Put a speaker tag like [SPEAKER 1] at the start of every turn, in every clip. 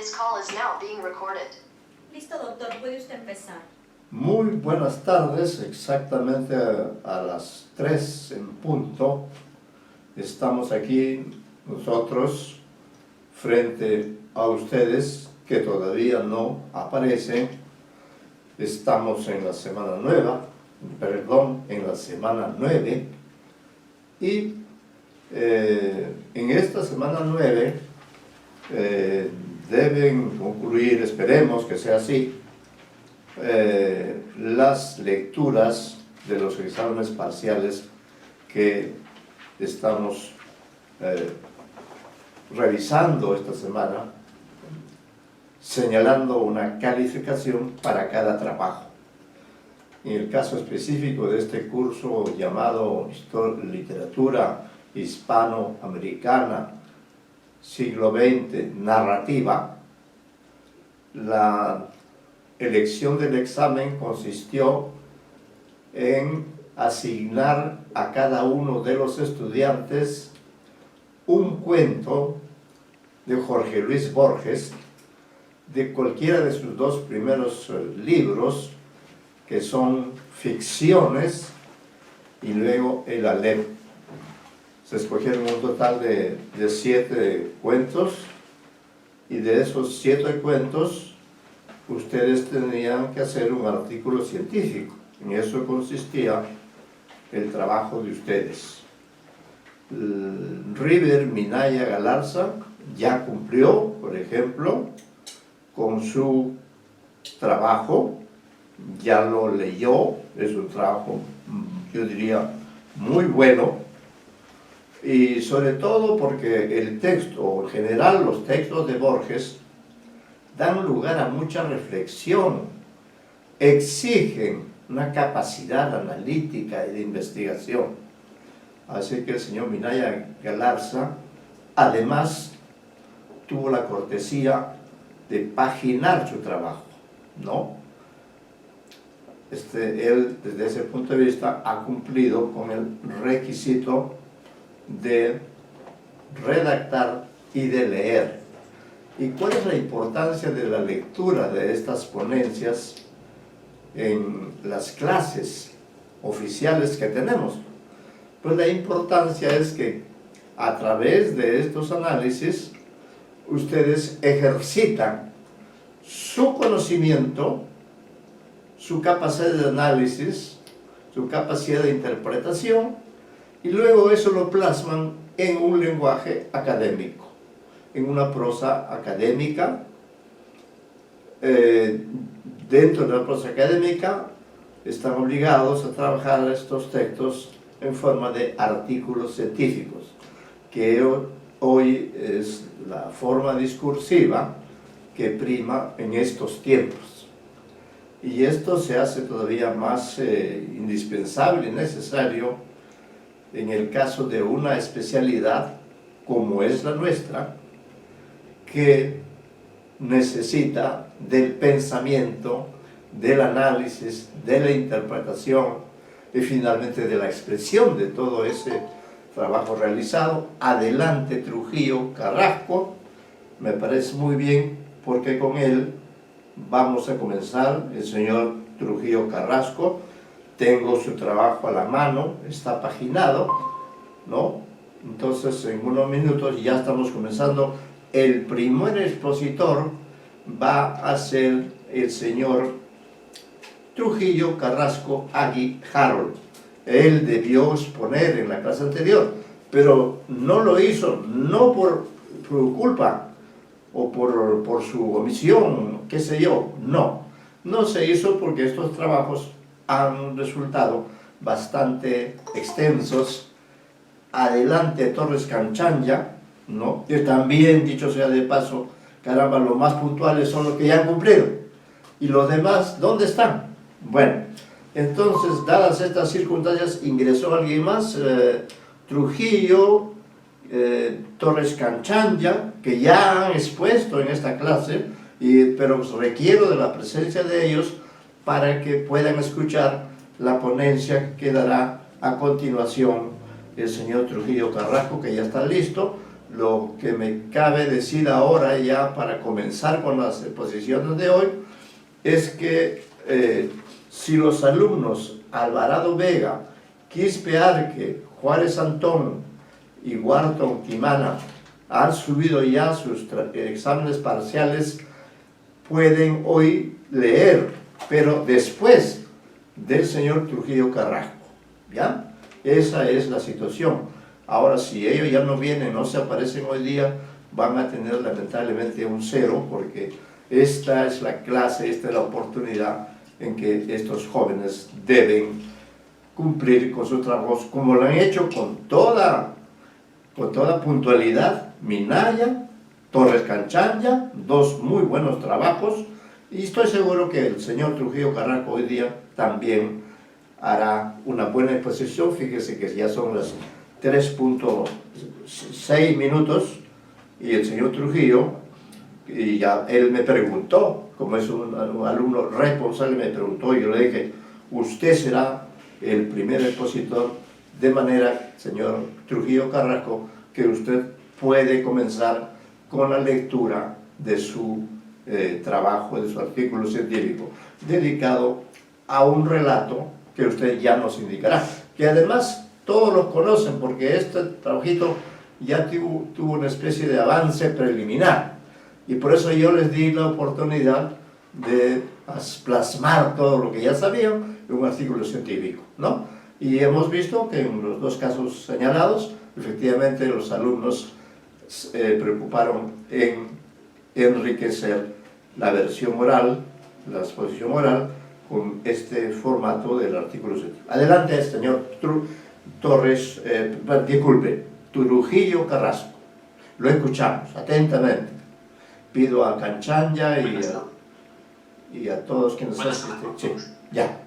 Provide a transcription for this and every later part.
[SPEAKER 1] This call is now being recorded.
[SPEAKER 2] Listo, doctor, puede usted empezar.
[SPEAKER 3] Muy buenas tardes, exactamente a las 3 en punto. Estamos aquí nosotros frente a ustedes que todavía no aparecen. Estamos en la semana en la semana 9 y en esta semana 9 deben concluir, esperemos que sea así, las lecturas de los exámenes parciales que estamos revisando esta semana, señalando una calificación para cada trabajo. En el caso específico de este curso llamado Literatura Hispanoamericana, siglo XX, narrativa, la elección del examen consistió en asignar a cada uno de los estudiantes un cuento de Jorge Luis Borges, de cualquiera de sus dos primeros libros, que son ficciones, y luego el Aleph. Se escogieron un total de 7 cuentos, y de esos 7 cuentos ustedes tenían que hacer un artículo científico. En eso consistía el trabajo de ustedes. River Minaya Galarza ya cumplió, por ejemplo, con su trabajo, ya lo leyó, es un trabajo, yo diría, muy bueno, y sobre todo porque el texto, o en general los textos de Borges, dan lugar a mucha reflexión, exigen una capacidad analítica y de investigación. Así que el señor Minaya Galarza, además, tuvo la cortesía de paginar su trabajo, ¿no? Él, desde ese punto de vista, ha cumplido con el requisito de redactar y de leer. ¿Y cuál es la importancia de la lectura de estas ponencias en las clases oficiales que tenemos? Pues la importancia es que a través de estos análisis ustedes ejercitan su conocimiento, su capacidad de análisis, su capacidad de interpretación, y luego eso lo plasman en un lenguaje académico, en una prosa académica. Dentro de la prosa académica están obligados a trabajar estos textos en forma de artículos científicos, que hoy es la forma discursiva que prima en estos tiempos. Y esto se hace todavía más indispensable y necesario en el caso de una especialidad como es la nuestra, que necesita del pensamiento, del análisis, de la interpretación y finalmente de la expresión de todo ese trabajo realizado. Adelante Trujillo Carrasco, me parece muy bien porque con él vamos a comenzar. El señor Trujillo Carrasco, tengo su trabajo a la mano, está paginado, ¿no? Entonces en unos minutos ya estamos comenzando. El primer expositor va a ser el señor Trujillo Carrasco Agui Harold. Él debió exponer en la clase anterior, pero no lo hizo, no por culpa o por su omisión, qué sé yo, no se hizo porque estos trabajos han resultado bastante extensos. Adelante Torres Canchanya, ¿no? Que también, dicho sea de paso, caramba, los más puntuales son los que ya han cumplido. ¿Y los demás dónde están? Bueno, entonces, dadas estas circunstancias, ingresó alguien más, Trujillo, Torres Canchanya, que ya han expuesto en esta clase, pero requiero de la presencia de ellos para que puedan escuchar la ponencia que dará a continuación el señor Trujillo Carrasco, que ya está listo, lo que me cabe decir ahora ya para comenzar con las exposiciones de hoy es que si los alumnos Alvarado Vega, Quispe Arque, Juárez Antón y Wharton Quimana han subido ya sus exámenes parciales, pueden hoy leer, pero después del señor Trujillo Carrasco, ¿ya? Esa es la situación. Ahora, si ellos ya no vienen, no se aparecen hoy día, van a tener lamentablemente un 0, porque esta es la clase, esta es la oportunidad en que estos jóvenes deben cumplir con sus trabajos, como lo han hecho con toda puntualidad. Minaya, Torres Canchanya, 2 muy buenos trabajos, y estoy seguro que el señor Trujillo Carrasco hoy día también hará una buena exposición. Fíjese que ya son las 3:06 minutos y el señor Trujillo, y ya él me preguntó, como es un alumno responsable, me preguntó, y yo le dije, usted será el primer expositor, de manera, señor Trujillo Carrasco, que usted puede comenzar con la lectura de su trabajo, de su artículo científico, dedicado a un relato que usted ya nos indicará, que además todos los conocen, porque este trabajito ya tuvo una especie de avance preliminar, y por eso yo les di la oportunidad de plasmar todo lo que ya sabían en un artículo científico, ¿no? Y hemos visto que en los 2 casos señalados, efectivamente los alumnos preocuparon en enriquecer la versión oral, la exposición oral, con este formato del artículo científico. Adelante, señor Trujillo Carrasco. Lo escuchamos atentamente. Pido a Canchanya y a todos quienes asisten. Sí, ya.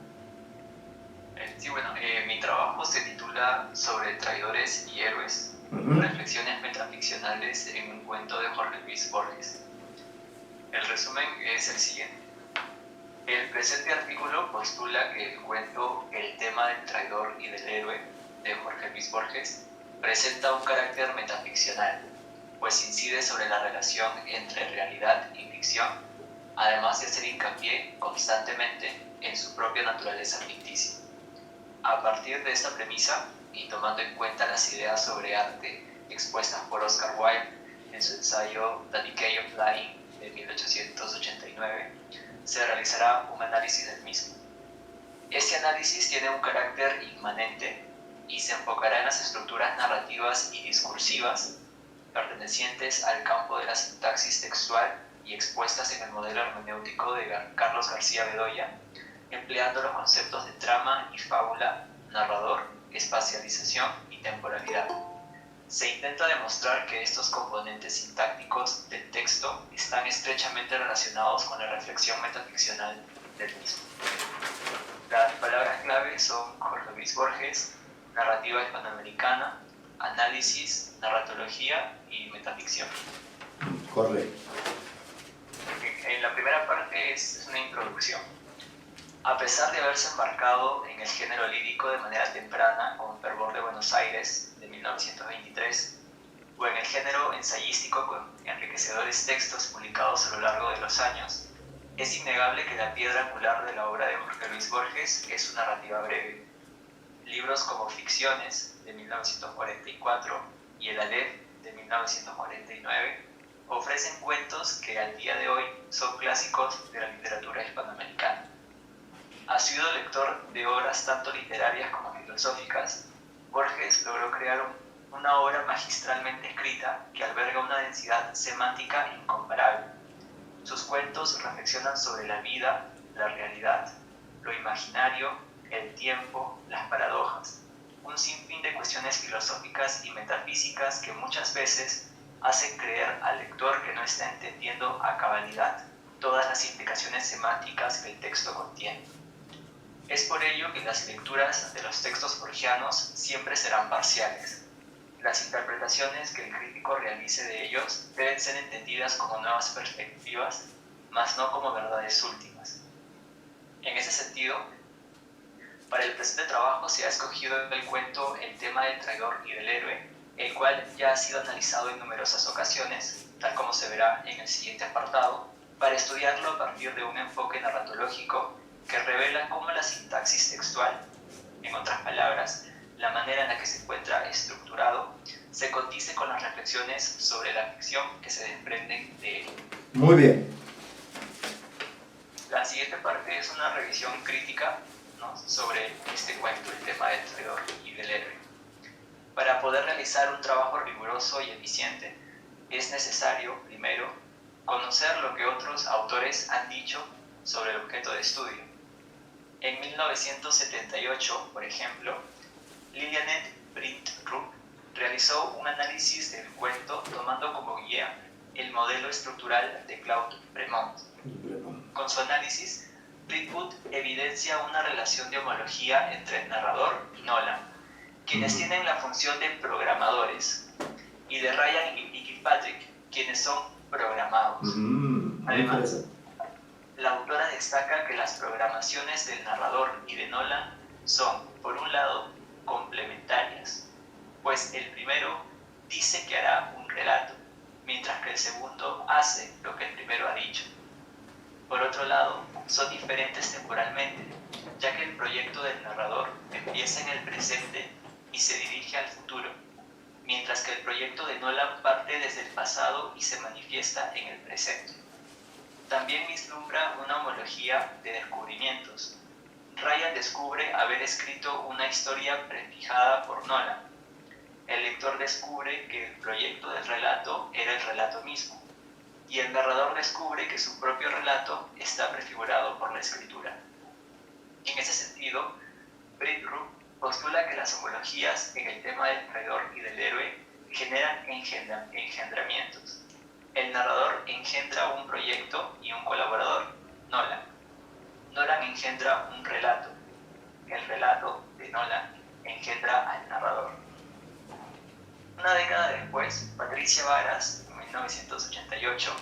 [SPEAKER 4] Sí, bueno, mi trabajo se titula Sobre traidores y héroes, reflexiones metaficcionales en un cuento de Jorge Luis Borges. El resumen es el siguiente. El presente artículo postula que el cuento El tema del traidor y del héroe de Jorge Luis Borges presenta un carácter metaficcional, pues incide sobre la relación entre realidad y ficción, además de hacer hincapié constantemente en su propia naturaleza ficticia. A partir de esta premisa, y tomando en cuenta las ideas sobre arte expuestas por Oscar Wilde en su ensayo The Decay of Lying de 1889, se realizará un análisis del mismo. Este análisis tiene un carácter inmanente y se enfocará en las estructuras narrativas y discursivas pertenecientes al campo de la sintaxis textual y expuestas en el modelo hermenéutico de Carlos García Bedoya, empleando los conceptos de trama y fábula, narrador, espacialización y temporalidad. Se intenta demostrar que estos componentes sintácticos del texto están estrechamente relacionados con la reflexión metaficcional del mismo. Las palabras clave son Jorge Luis Borges, narrativa hispanoamericana, análisis, narratología y metaficción.
[SPEAKER 3] Correcto.
[SPEAKER 4] En la primera parte es una introducción. A pesar de haberse embarcado en el género lírico de manera temprana con Fervor de Buenos Aires de 1923, o en el género ensayístico con enriquecedores textos publicados a lo largo de los años, es innegable que la piedra angular de la obra de Jorge Luis Borges es su narrativa breve. Libros como Ficciones de 1944 y El Aleph de 1949 ofrecen cuentos que al día de hoy son clásicos de la literatura hispanoamericana. Ha sido lector de obras tanto literarias como filosóficas. Borges logró crear una obra magistralmente escrita que alberga una densidad semántica incomparable. Sus cuentos reflexionan sobre la vida, la realidad, lo imaginario, el tiempo, las paradojas, un sinfín de cuestiones filosóficas y metafísicas que muchas veces hacen creer al lector que no está entendiendo a cabalidad todas las implicaciones semánticas que el texto contiene. Es por ello que las lecturas de los textos borgianos siempre serán parciales. Las interpretaciones que el crítico realice de ellos deben ser entendidas como nuevas perspectivas, mas no como verdades últimas. En ese sentido, para el presente trabajo se ha escogido el cuento El tema del traidor y del héroe, el cual ya ha sido analizado en numerosas ocasiones, tal como se verá en el siguiente apartado, para estudiarlo a partir de un enfoque narratológico que revela cómo la sintaxis textual, en otras palabras, la manera en la que se encuentra estructurado, se condice con las reflexiones sobre la ficción que se desprenden de él.
[SPEAKER 3] Muy bien.
[SPEAKER 4] La siguiente parte es una revisión crítica, ¿no?, sobre este cuento, el tema del traidor y del héroe. Para poder realizar un trabajo riguroso y eficiente, es necesario, primero, conocer lo que otros autores han dicho sobre el objeto de estudio. En 1978, por ejemplo, Lilianet Brint-Rupp realizó un análisis del cuento tomando como guía el modelo estructural de Claude Bremont. Con su análisis, Brint-Rupp evidencia una relación de homología entre el narrador y Nolan, quienes tienen la función de programadores, y de Ryan y Kilpatrick, quienes son programados. Además, la autora destaca que las programaciones del narrador y de Nolan son, por un lado, complementarias, pues el primero dice que hará un relato, mientras que el segundo hace lo que el primero ha dicho. Por otro lado, son diferentes temporalmente, ya que el proyecto del narrador empieza en el presente y se dirige al futuro, mientras que el proyecto de Nolan parte desde el pasado y se manifiesta en el presente. También vislumbra una homología de descubrimientos. Ryan descubre haber escrito una historia prefijada por Nolan. El lector descubre que el proyecto del relato era el relato mismo, y el narrador descubre que su propio relato está prefigurado por la escritura. En ese sentido, Brint-Rupp postula que las homologías en el tema del traidor y del héroe generan engendramientos. El narrador engendra un proyecto y un colaborador, Nolan. Nolan engendra un relato. El relato de Nolan engendra al narrador. Una década después, Patricia Varas, en 1988,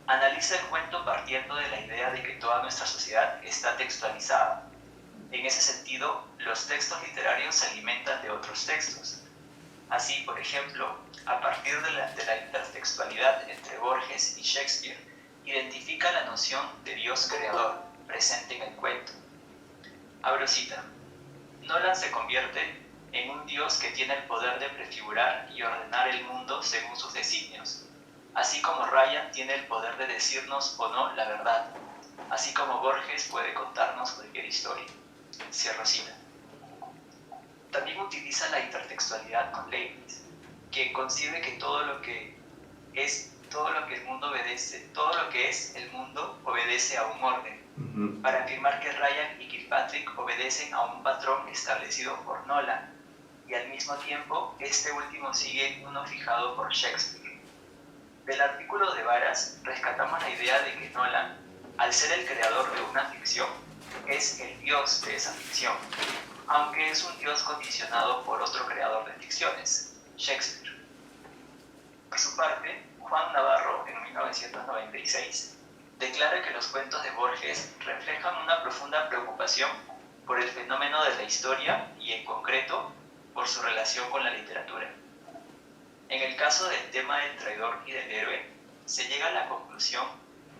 [SPEAKER 4] analiza el cuento partiendo de la idea de que toda nuestra sociedad está textualizada. En ese sentido, los textos literarios se alimentan de otros textos. Así, por ejemplo, a partir de la intertextualidad entre Borges y Shakespeare, identifica la noción de Dios creador presente en el cuento. Abro cita: Nolan se convierte en un Dios que tiene el poder de prefigurar y ordenar el mundo según sus designios, así como Ryan tiene el poder de decirnos o no la verdad, así como Borges puede contarnos cualquier historia. Cierro cita. También utiliza la intertextualidad con Leibniz, quien concibe que todo lo que es el mundo obedece a un orden, para afirmar que Ryan y Kilpatrick obedecen a un patrón establecido por Nolan, y al mismo tiempo este último sigue uno fijado por Shakespeare. Del artículo de Varas rescatamos la idea de que Nolan, al ser el creador de una ficción, es el dios de esa ficción, aunque es un dios condicionado por otro creador de ficciones, Shakespeare. Por su parte, Juan Navarro, en 1996, declara que los cuentos de Borges reflejan una profunda preocupación por el fenómeno de la historia y, en concreto, por su relación con la literatura. En el caso del tema del traidor y del héroe, se llega a la conclusión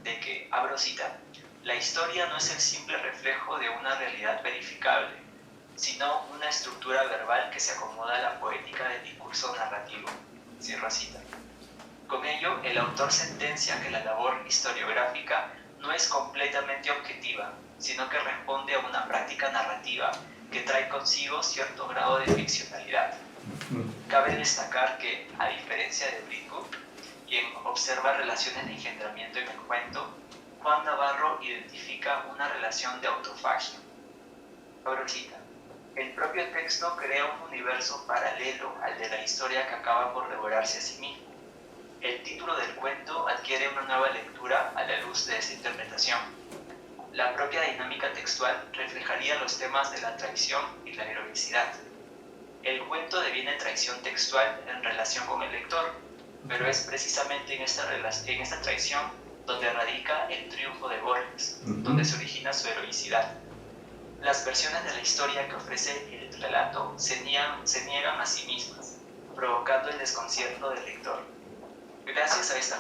[SPEAKER 4] de que, abro cita, la historia no es el simple reflejo de una realidad verificable, sino una estructura verbal que se acomoda a la poética del discurso narrativo. Cierro cita. Con ello, el autor sentencia que la labor historiográfica no es completamente objetiva, sino que responde a una práctica narrativa que trae consigo cierto grado de ficcionalidad. Cabe destacar que, a diferencia de Brint-Rupp, quien observa relaciones de engendramiento en el cuento, Juan Navarro identifica una relación de autofagia. Abro cita. El propio texto crea un universo paralelo al de la historia que acaba por devorarse a sí mismo. El título del cuento adquiere una nueva lectura a la luz de esta interpretación. La propia dinámica textual reflejaría los temas de la traición y la heroicidad. El cuento deviene traición textual en relación con el lector, pero es precisamente en esta traición donde radica el triunfo de Borges, donde se origina su heroicidad. Las versiones de la historia que ofrece el relato se niegan a sí mismas, provocando provocando el desconcierto del lector. Gracias a esta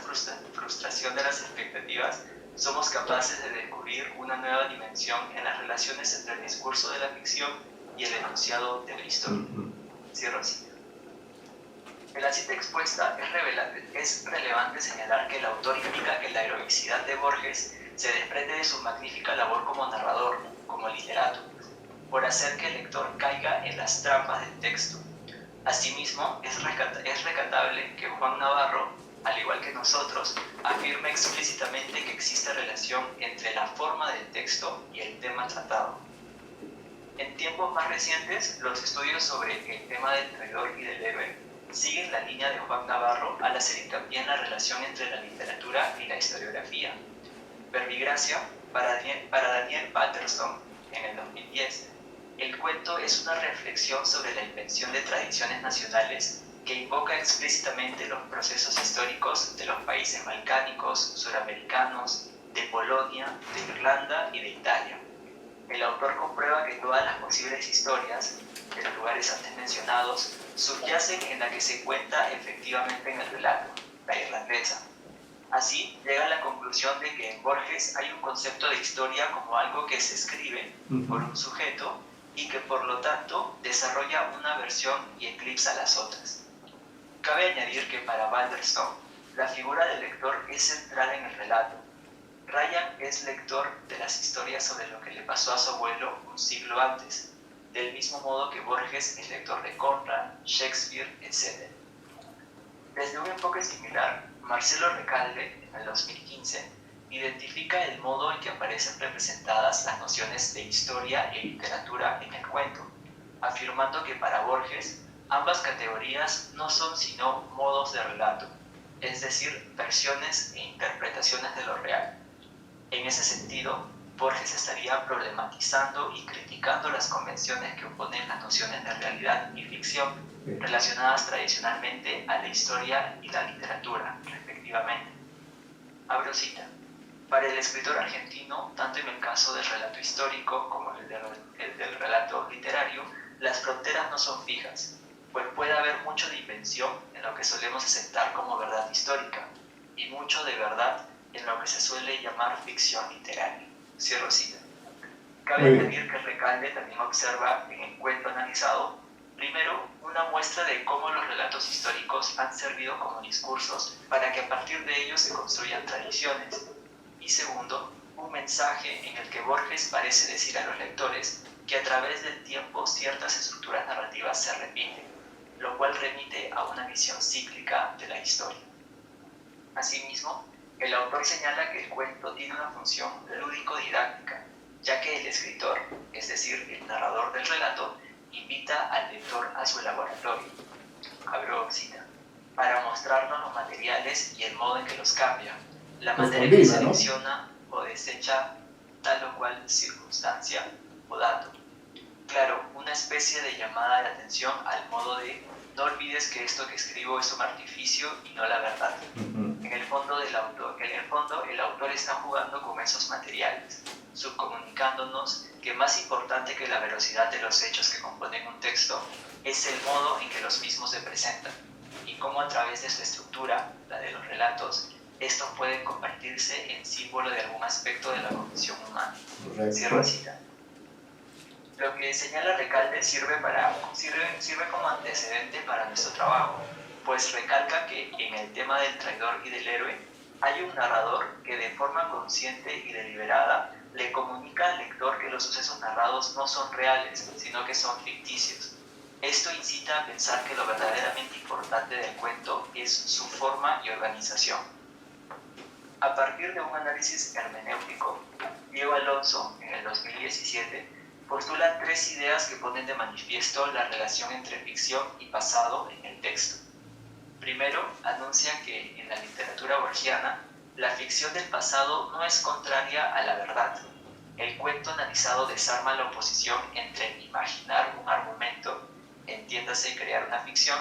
[SPEAKER 4] frustración de las expectativas, somos capaces de descubrir una nueva dimensión en las relaciones entre el discurso de la ficción y el enunciado de la historia. Cierro cita. En la cita expuesta es relevante señalar que el autor indica que la heroicidad de Borges se desprende de su magnífica labor como narrador, como literato, por hacer que el lector caiga en las trampas del texto. Asimismo, es recatable que Juan Navarro, al igual que nosotros, afirme explícitamente que existe relación entre la forma del texto y el tema tratado. En tiempos más recientes, los estudios sobre el tema del traidor y del héroe siguen la línea de Juan Navarro al hacer hincapié en la relación entre la literatura y la historiografía. Verbigracia, para Daniel Patterson, en el 2010, el cuento es una reflexión sobre la invención de tradiciones nacionales que invoca explícitamente los procesos históricos de los países balcánicos, suramericanos, de Polonia, de Irlanda y de Italia. El autor comprueba que todas las posibles historias de los lugares antes mencionados subyacen en la que se cuenta efectivamente en el relato, la irlandesa. Así, llega a la conclusión de que en Borges hay un concepto de historia como algo que se escribe por un sujeto y que por lo tanto desarrolla una versión y eclipsa las otras. Cabe añadir que para Balderston, la figura del lector es central en el relato. Ryan es lector de las historias sobre lo que le pasó a su abuelo un siglo antes, del mismo modo que Borges es lector de Conrad, Shakespeare, etc. Desde un enfoque similar, Marcelo Recalde, en el 2015, identifica el modo en que aparecen representadas las nociones de historia y literatura en el cuento, afirmando que para Borges ambas categorías no son sino modos de relato, es decir, versiones e interpretaciones de lo real. En ese sentido, Borges estaría problematizando y criticando las convenciones que oponen las nociones de realidad y ficción relacionadas tradicionalmente a la historia y la literatura, respectivamente. Abro cita. Para el escritor argentino, tanto en el caso del relato histórico como el del relato literario, las fronteras no son fijas, pues puede haber mucho de invención en lo que solemos aceptar como verdad histórica y mucho de verdad en lo que se suele llamar ficción literaria. Cierro cita. Cabe añadir que Recalde también observa en el cuento analizado, primero, una muestra de cómo los relatos históricos han servido como discursos para que a partir de ellos se construyan tradiciones, y segundo, un mensaje en el que Borges parece decir a los lectores que a través del tiempo ciertas estructuras narrativas se repiten, lo cual remite a una visión cíclica de la historia. Asimismo, el autor señala que el cuento tiene una función lúdico-didáctica, ya que el escritor, es decir, el narrador del relato, invita al lector a su laboratorio, abro cita, para mostrarnos los materiales y el modo en que los cambia, la manera en que selecciona o desecha tal o cual circunstancia o dato. Claro, una especie de llamada de atención al modo de no olvides que esto que escribo es un artificio y no la verdad. En el fondo, el autor está jugando con esos materiales, subcomunicándonos que más importante que la velocidad de los hechos que componen un texto es el modo en que los mismos se presentan y cómo a través de su estructura, la de los relatos, estos pueden convertirse en símbolo de algún aspecto de la condición humana. Cierro cita. Lo que señala Recalde sirve como antecedente para nuestro trabajo, pues recalca que en el tema del traidor y del héroe hay un narrador que de forma consciente y deliberada le comunica al lector que los sucesos narrados no son reales, sino que son ficticios. Esto incita a pensar que lo verdaderamente importante del cuento es su forma y organización. A partir de un análisis hermenéutico, Diego Alonso, en el 2017, postula 3 ideas que ponen de manifiesto la relación entre ficción y pasado en el texto. Primero, anuncia que en la literatura borgiana, la ficción del pasado no es contraria a la verdad. El cuento analizado desarma la oposición entre imaginar un argumento, entiéndase crear una ficción,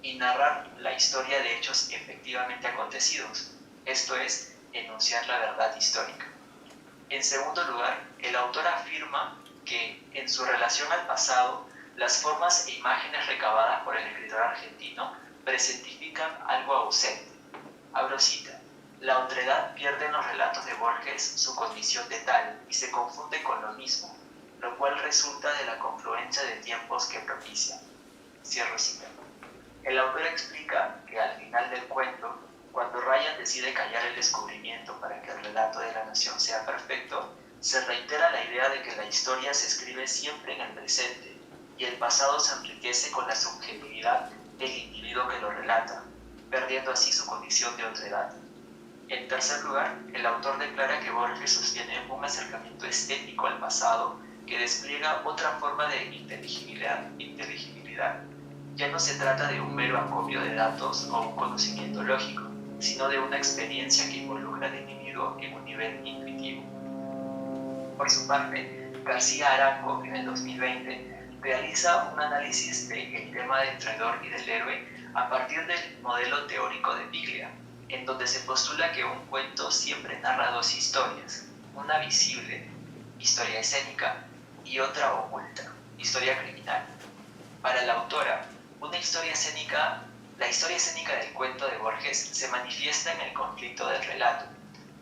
[SPEAKER 4] y narrar la historia de hechos efectivamente acontecidos, esto es, enunciar la verdad histórica. En segundo lugar, el autor afirma que en su relación al pasado, las formas e imágenes recabadas por el escritor argentino presentifican algo ausente. Abro cita. La otredad pierde en los relatos de Borges su condición de tal y se confunde con lo mismo, lo cual resulta de la confluencia de tiempos que propicia. Cierro cita. El autor explica que al final del cuento, cuando Ryan decide callar el descubrimiento para que el relato de la nación sea perfecto, se reitera la idea de que la historia se escribe siempre en el presente y el pasado se enriquece con la subjetividad del individuo que lo relata, perdiendo así su condición de otredad. En tercer lugar, el autor declara que Borges sostiene un acercamiento estético al pasado que despliega otra forma de inteligibilidad. Ya no se trata de un mero acopio de datos o un conocimiento lógico, sino de una experiencia que involucra al individuo en un nivel intuitivo. Por su parte, García Arango, en el 2020, realiza un análisis del tema del traidor y del héroe a partir del modelo teórico de Piglia, en donde se postula que un cuento siempre narra dos historias, una visible, historia escénica, y otra oculta, historia criminal. Para la autora, la historia escénica del cuento de Borges se manifiesta en el conflicto del relato,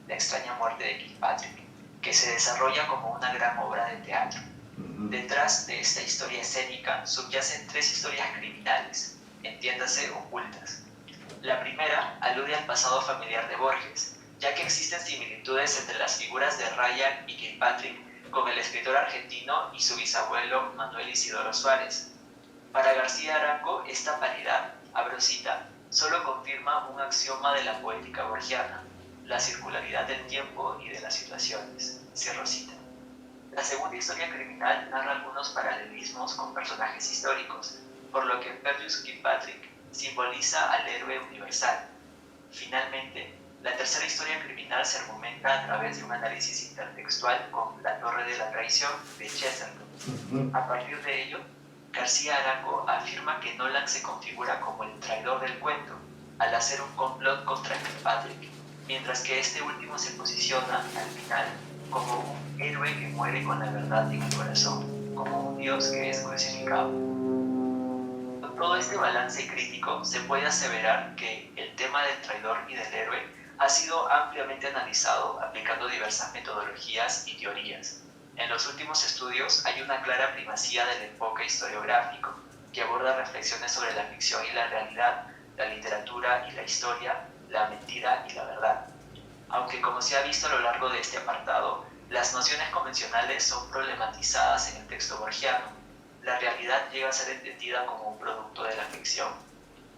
[SPEAKER 4] la extraña muerte de Kilpatrick, que se desarrolla como una gran obra de teatro. Detrás de esta historia escénica subyacen tres historias criminales, entiéndase ocultas. La primera alude al pasado familiar de Borges, ya que existen similitudes entre las figuras de Ryan y Kilpatrick con el escritor argentino y su bisabuelo Manuel Isidoro Suárez. Para García Arango, esta paridad, abro cita, solo confirma un axioma de la poética borgiana, la circularidad del tiempo y de las situaciones, cierro cita. La segunda historia criminal narra algunos paralelismos con personajes históricos, por lo que Fergus Kilpatrick simboliza al héroe universal. Finalmente, la tercera historia criminal se argumenta a través de un análisis intertextual con La Torre de la Traición de Chesterton. A partir de ello, García Arango afirma que Nolan se configura como el traidor del cuento, al hacer un complot contra Kilpatrick, mientras que este último se posiciona, al final, como un héroe que muere con la verdad en el corazón, como un dios que es crucificado. Con todo este balance crítico, se puede aseverar que el tema del traidor y del héroe ha sido ampliamente analizado aplicando diversas metodologías y teorías. En los últimos estudios hay una clara primacía del enfoque historiográfico, que aborda reflexiones sobre la ficción y la realidad, la literatura y la historia, la mentira y la verdad. Aunque, como se ha visto a lo largo de este apartado, las nociones convencionales son problematizadas en el texto borgiano, la realidad llega a ser entendida como un producto de la ficción.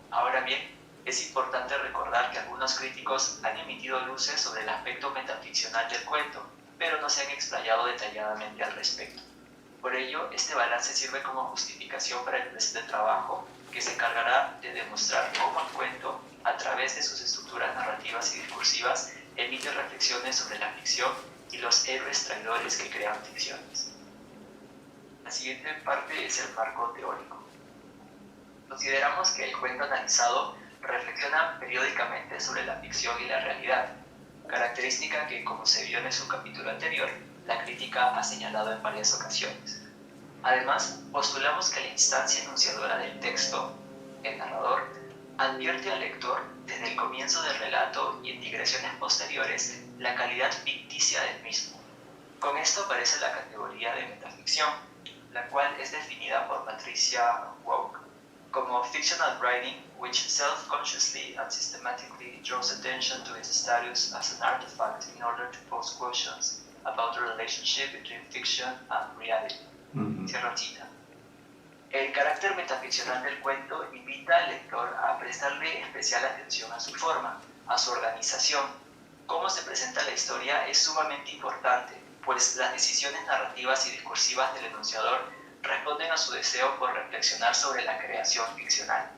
[SPEAKER 4] Ahora bien, es importante recordar que algunos críticos han emitido luces sobre el aspecto metaficcional del cuento, pero no se han explayado detalladamente al respecto. Por ello, este balance sirve como justificación para el presente trabajo, que se encargará de demostrar cómo el cuento, a través de sus estructuras narrativas y discursivas, emite reflexiones sobre la ficción y los héroes traidores que crean ficciones. La siguiente parte es el marco teórico. Consideramos que el cuento analizado reflexiona periódicamente sobre la ficción y la realidad, característica que, como se vio en el subcapítulo anterior, la crítica ha señalado en varias ocasiones. Además, postulamos que la instancia enunciadora del texto, el narrador, advierte al lector, desde el comienzo del relato y en digresiones posteriores, la calidad ficticia del mismo. Con esto aparece la categoría de metaficción, la cual es definida por Patricia Woke como fictional writing which self-consciously and systematically draws attention to its status as an artifact in order to pose questions about the relationship between fiction and reality. Cierro cita. El carácter metaficcional del cuento invita al lector a prestarle especial atención a su forma, a su organización. Cómo se presenta la historia es sumamente importante, pues las decisiones narrativas y discursivas del enunciador responden a su deseo por reflexionar sobre la creación ficcional.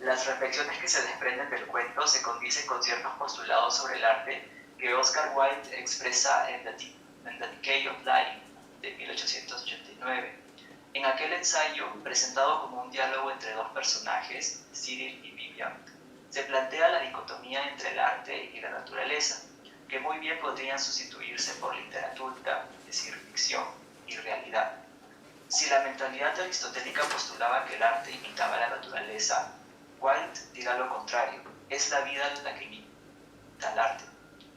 [SPEAKER 4] Las reflexiones que se desprenden del cuento se condicen con ciertos postulados sobre el arte que Oscar Wilde expresa en The Decay of Life de 1889. En aquel ensayo, presentado como un diálogo entre dos personajes, Cyril y Vivian, se plantea la dicotomía entre el arte y la naturaleza, que muy bien podrían sustituirse por literatura, es decir, ficción, y realidad. Si la mentalidad aristotélica postulaba que el arte imitaba la naturaleza, White dirá lo contrario, es la vida la que imita al arte.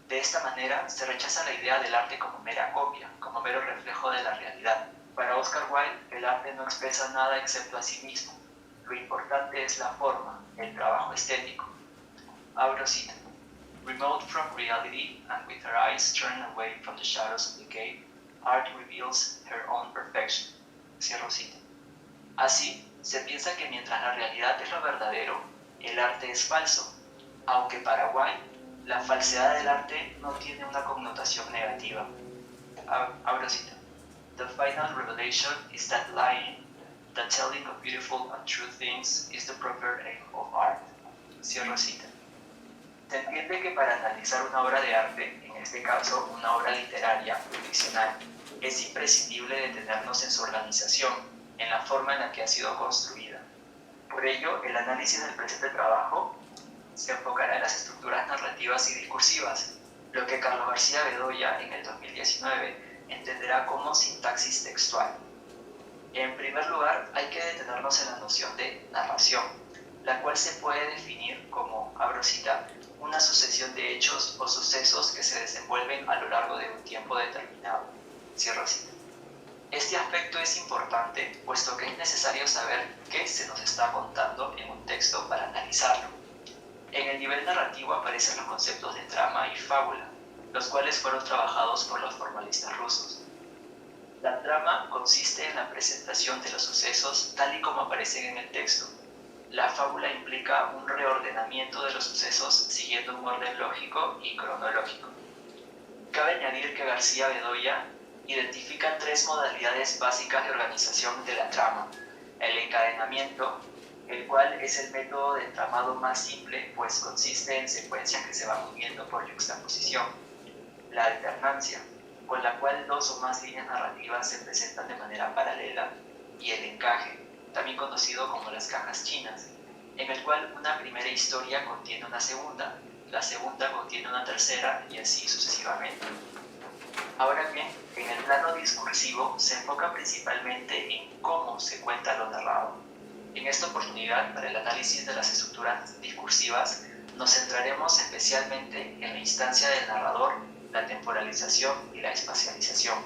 [SPEAKER 4] De esta manera se rechaza la idea del arte como mera copia, como mero reflejo de la realidad. Para Oscar Wilde, el arte no expresa nada excepto a sí mismo. Lo importante es la forma, el trabajo estético. Abro cita. Remote from reality and with her eyes turned away from the shadows of decay, art reveals her own perfection. Cierro cita. Así, se piensa que mientras la realidad es lo verdadero, el arte es falso, aunque para Wilde, la falsedad del arte no tiene una connotación negativa. Abro cita. The final revelation is that lying, that telling of beautiful and true things is the proper aim of art. Cierro cita. Se entiende que para analizar una obra de arte, en este caso una obra literaria o ficcional, es imprescindible detenernos en su organización, en la forma en la que ha sido construida. Por ello, el análisis del presente trabajo se enfocará en las estructuras narrativas y discursivas, lo que Carlos García Bedoya en el 2019 entenderá como sintaxis textual. En primer lugar, hay que detenernos en la noción de narración, la cual se puede definir como, abro cita, una sucesión de hechos o sucesos que se desenvuelven a lo largo de un tiempo determinado. Cierro cita. Este aspecto es importante, puesto que es necesario saber qué se nos está contando en un texto para analizarlo. En el nivel narrativo aparecen los conceptos de trama y fábula, los cuales fueron trabajados por los formalistas rusos. La trama consiste en la presentación de los sucesos tal y como aparecen en el texto. La fábula implica un reordenamiento de los sucesos siguiendo un orden lógico y cronológico. Cabe añadir que García Bedoya identifica tres modalidades básicas de organización de la trama: el encadenamiento, el cual es el método de entramado más simple, pues consiste en secuencias que se van uniendo por yuxtaposición; la alternancia, con la cual dos o más líneas narrativas se presentan de manera paralela; y el encaje, también conocido como las cajas chinas, en el cual una primera historia contiene una segunda, la segunda contiene una tercera y así sucesivamente. Ahora bien, en el plano discursivo se enfoca principalmente en cómo se cuenta lo narrado. En esta oportunidad, para el análisis de las estructuras discursivas, nos centraremos especialmente en la instancia del narrador, la temporalización y la espacialización.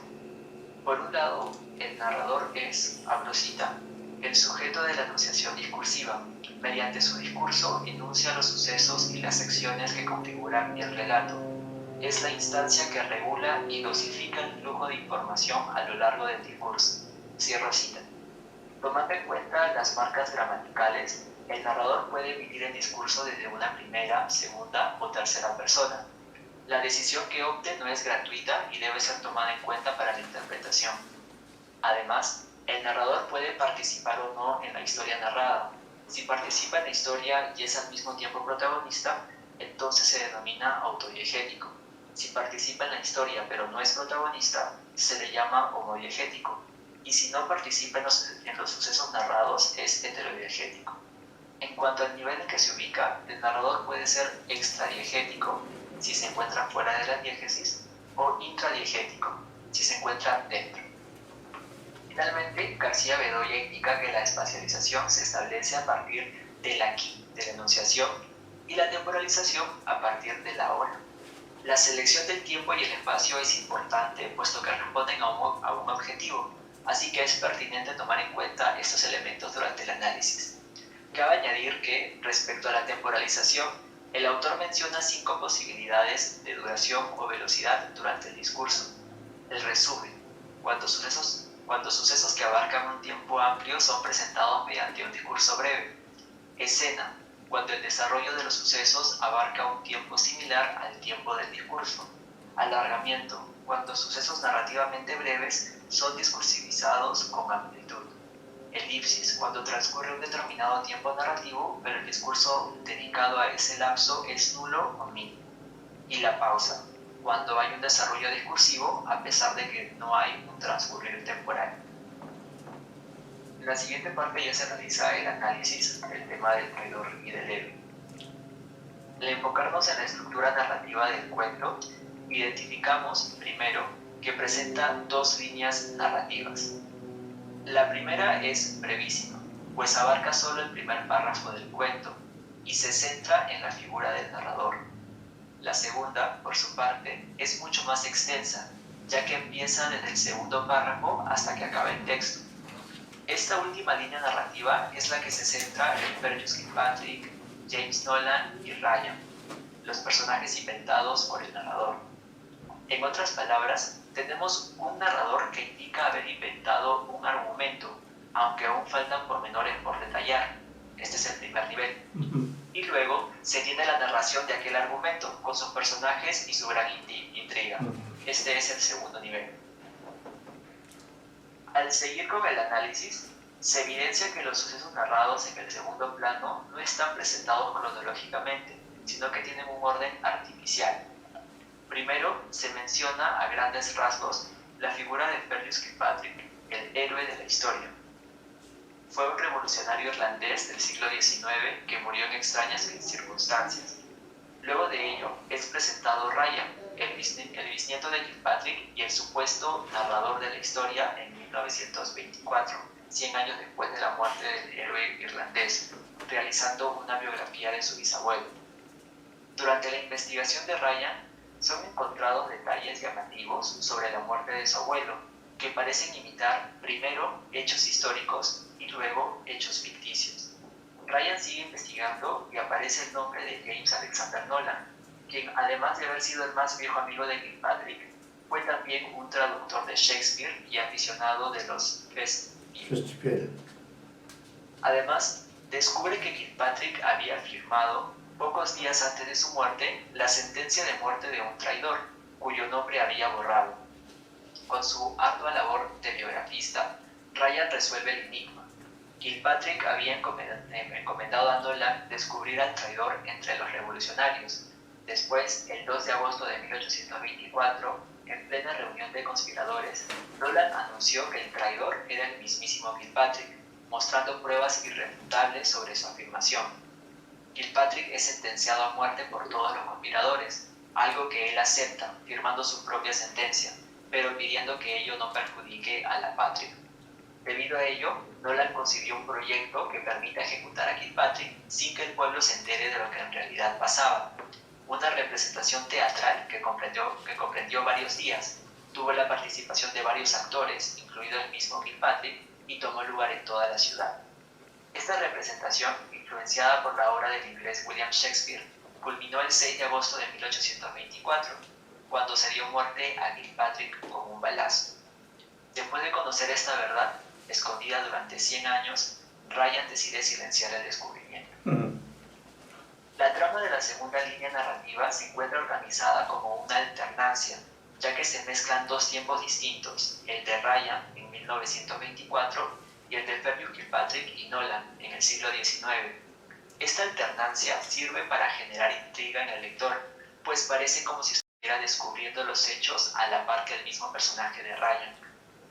[SPEAKER 4] Por un lado, el narrador es, abro cita, el sujeto de la enunciación discursiva. Mediante su discurso enuncia los sucesos y las secciones que configuran el relato. Es la instancia que regula y dosifica el flujo de información a lo largo del discurso. Cierro cita. Tomando en cuenta las marcas gramaticales, el narrador puede emitir el discurso desde una primera, segunda o tercera persona. La decisión que opte no es gratuita y debe ser tomada en cuenta para la interpretación. Además, el narrador puede participar o no en la historia narrada. Si participa en la historia y es al mismo tiempo protagonista, entonces se denomina autodiegético. Si participa en la historia pero no es protagonista, se le llama homodiegético. Y si no participa en los sucesos narrados, es heterodiegético. En cuanto al nivel en que se ubica, el narrador puede ser extradiegético, si se encuentra fuera de la diégesis, o intradiegético, si se encuentra dentro. Finalmente, García Bedoya indica que la espacialización se establece a partir del aquí, de la enunciación, y la temporalización a partir de la hora. La selección del tiempo y el espacio es importante, puesto que responden a un objetivo, así que es pertinente tomar en cuenta estos elementos durante el análisis. Cabe añadir que, respecto a la temporalización, el autor menciona 5 posibilidades de duración o velocidad durante el discurso. El resumen, cuando sucesos que abarcan un tiempo amplio son presentados mediante un discurso breve. Escena, cuando el desarrollo de los sucesos abarca un tiempo similar al tiempo del discurso. Alargamiento, cuando sucesos narrativamente breves son discursivizados con amplitud. Elipsis, cuando transcurre un determinado tiempo narrativo, pero el discurso dedicado a ese lapso es nulo o mínimo. Y la pausa, cuando hay un desarrollo discursivo a pesar de que no hay un transcurrir temporal. En la siguiente parte ya se analiza el análisis del tema del traidor y del héroe. Al enfocarnos en la estructura narrativa del cuento, identificamos, primero, que presenta 2 líneas narrativas. La primera es brevísima, pues abarca solo el primer párrafo del cuento, y se centra en la figura del narrador. La segunda, por su parte, es mucho más extensa, ya que empieza desde el segundo párrafo hasta que acaba el texto. Esta última línea narrativa es la que se centra en Fergus Kilpatrick, James Nolan y Ryan, los personajes inventados por el narrador. En otras palabras, tenemos un narrador que indica haber inventado un argumento, aunque aún faltan pormenores por detallar. Este es el primer nivel. Y luego se tiene la narración de aquel argumento, con sus personajes y su gran intriga. Este es el segundo nivel. Al seguir con el análisis, se evidencia que los sucesos narrados en el segundo plano no están presentados cronológicamente, sino que tienen un orden artificial. Primero, se menciona a grandes rasgos la figura de Fergus Kilpatrick, el héroe de la historia. Fue un revolucionario irlandés del siglo XIX que murió en extrañas circunstancias. Luego de ello, es presentado Ryan, el bisnieto de Kilpatrick y el supuesto narrador de la historia en 1924, 100 años después de la muerte del héroe irlandés, realizando una biografía de su bisabuelo. Durante la investigación de Ryan, son encontrados detalles llamativos sobre la muerte de su abuelo, que parecen imitar primero hechos históricos y luego hechos ficticios. Ryan sigue investigando y aparece el nombre de James Alexander Nolan, quien, además de haber sido el más viejo amigo de Kilpatrick, fue también un traductor de Shakespeare y aficionado de los Festspiele. Además, descubre que Kilpatrick había firmado, pocos días antes de su muerte, la sentencia de muerte de un traidor, cuyo nombre había borrado. Con su ardua labor de biografista, Ryan resuelve el enigma. Kilpatrick había encomendado a Nolan descubrir al traidor entre los revolucionarios. Después, el 2 de agosto de 1824, en plena reunión de conspiradores, Nolan anunció que el traidor era el mismísimo Kilpatrick, mostrando pruebas irrefutables sobre su afirmación. Kilpatrick es sentenciado a muerte por todos los conspiradores, algo que él acepta, firmando su propia sentencia, pero pidiendo que ello no perjudique a la patria. Debido a ello, Nolan concibió un proyecto que permita ejecutar a Kilpatrick sin que el pueblo se entere de lo que en realidad pasaba. Una representación teatral que comprendió varios días, tuvo la participación de varios actores, incluido el mismo Kilpatrick, y tomó lugar en toda la ciudad. Esta representación, influenciada por la obra del inglés William Shakespeare, culminó el 6 de agosto de 1824, cuando se dio muerte a Kilpatrick con un balazo. Después de conocer esta verdad, escondida durante 100 años, Ryan decide silenciar el descubrimiento. La trama de la segunda línea narrativa se encuentra organizada como una alternancia, ya que se mezclan dos tiempos distintos, el de Ryan en 1924 y el de Fergus Kilpatrick y Nolan en el siglo XIX. Esta alternancia sirve para generar intriga en el lector, pues parece como si estuviera descubriendo los hechos a la par que el mismo personaje de Ryan.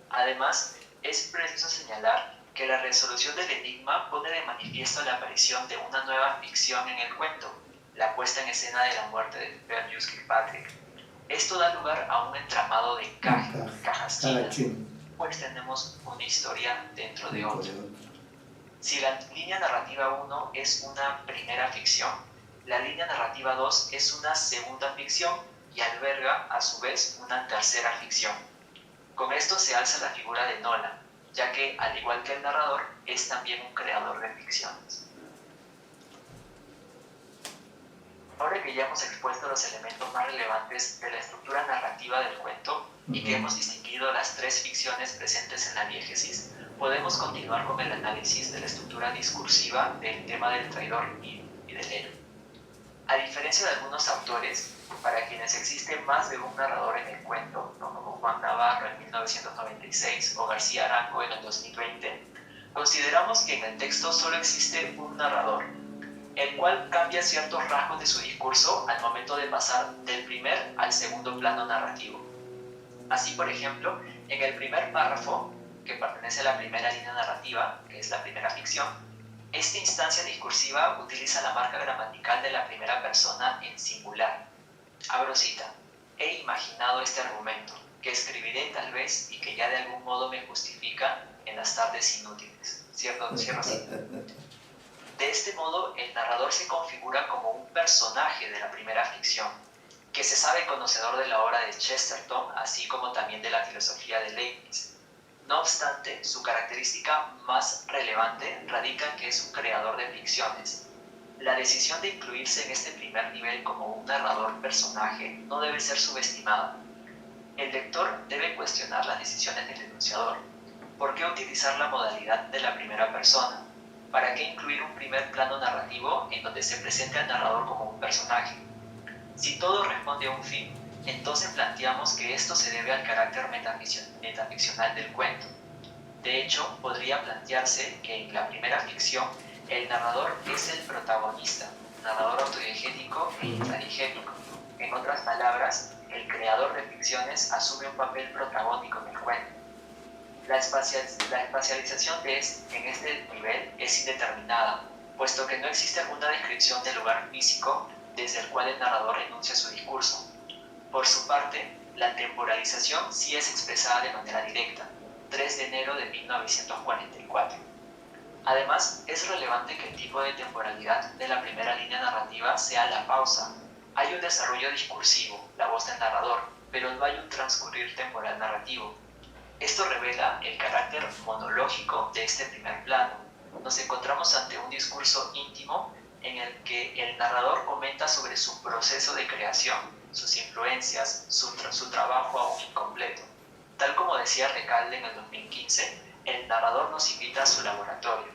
[SPEAKER 4] Además, es preciso señalar que la resolución del enigma pone de manifiesto la aparición de una nueva ficción en el cuento, la puesta en escena de la muerte de Fergus Kilpatrick. Esto da lugar a un entramado de cajas chinas, pues tenemos una historia dentro de otra. Si la línea narrativa 1 es una primera ficción, la línea narrativa 2 es una segunda ficción y alberga a su vez una tercera ficción. Con esto se alza la figura de Nolan, ya que, al igual que el narrador, es también un creador de ficciones. Ahora que ya hemos expuesto los elementos más relevantes de la estructura narrativa del cuento y que hemos distinguido las tres ficciones presentes en la diégesis, podemos continuar con el análisis de la estructura discursiva del tema del traidor y del héroe. A diferencia de algunos autores, para quienes existe más de un narrador en el cuento, como Juan Navarro en 1996 o García Arango en el 2020, consideramos que en el texto solo existe un narrador, el cual cambia ciertos rasgos de su discurso al momento de pasar del primer al segundo plano narrativo. Así, por ejemplo, en el primer párrafo, que pertenece a la primera línea narrativa, que es la primera ficción, esta instancia discursiva utiliza la marca gramatical de la primera persona en singular. Abro cita: he imaginado este argumento, que escribiré tal vez y que ya de algún modo me justifica en las tardes inútiles. Cierro cita. De este modo, el narrador se configura como un personaje de la primera ficción, que se sabe conocedor de la obra de Chesterton, así como también de la filosofía de Leibniz. No obstante, su característica más relevante radica en que es un creador de ficciones. La decisión de incluirse en este primer nivel como un narrador personaje no debe ser subestimada. El lector debe cuestionar las decisiones del enunciador. ¿Por qué utilizar la modalidad de la primera persona? ¿Para qué incluir un primer plano narrativo en donde se presente al narrador como un personaje? Si todo responde a un fin, entonces planteamos que esto se debe al carácter metaficcional del cuento. De hecho, podría plantearse que en la primera ficción el narrador es el protagonista, narrador autodiegético e intradigético. En otras palabras, el creador de ficciones asume un papel protagónico en el cuento. La espacialización en este nivel es indeterminada, puesto que no existe alguna descripción del lugar físico desde el cual el narrador enuncia su discurso. Por su parte, la temporalización sí es expresada de manera directa, 3 de enero de 1944. Además, es relevante que el tipo de temporalidad de la primera línea narrativa sea la pausa. Hay un desarrollo discursivo, la voz del narrador, pero no hay un transcurrir temporal narrativo. Esto revela el carácter monológico de este primer plano. Nos encontramos ante un discurso íntimo en el que el narrador comenta sobre su proceso de creación, sus influencias, su trabajo aún incompleto. Tal como decía Recalde en el 2015, el narrador nos invita a su laboratorio.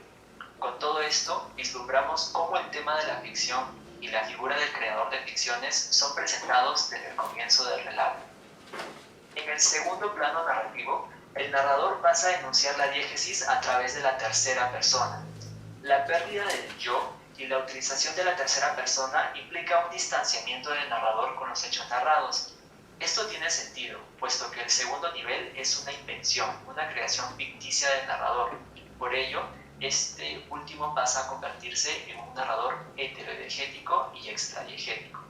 [SPEAKER 4] Con todo esto, vislumbramos cómo el tema de la ficción y la figura del creador de ficciones son presentados desde el comienzo del relato. En el segundo plano narrativo, el narrador pasa a enunciar la diégesis a través de la tercera persona. La pérdida del yo y la utilización de la tercera persona implica un distanciamiento del narrador con los hechos narrados. Esto tiene sentido, puesto que el segundo nivel es una invención, una creación ficticia del narrador. Por ello, este último pasa a convertirse en un narrador heterodiegético y extradiegético.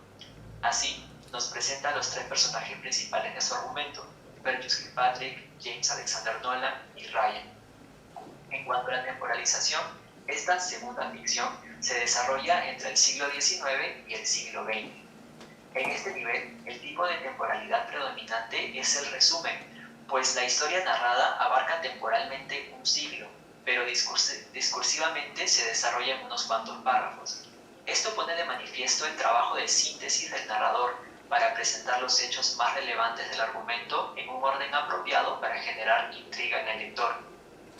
[SPEAKER 4] Así, nos presenta a los 3 personajes principales de su argumento, Fergus Kilpatrick, James Alexander Nolan y Ryan. En cuanto a la temporalización, esta segunda ficción se desarrolla entre el siglo XIX y el siglo XX. En este nivel, el tipo de temporalidad predominante es el resumen, pues la historia narrada abarca temporalmente un siglo, pero discursivamente se desarrolla en unos cuantos párrafos. Esto pone de manifiesto el trabajo de síntesis del narrador para presentar los hechos más relevantes del argumento en un orden apropiado para generar intriga en el lector.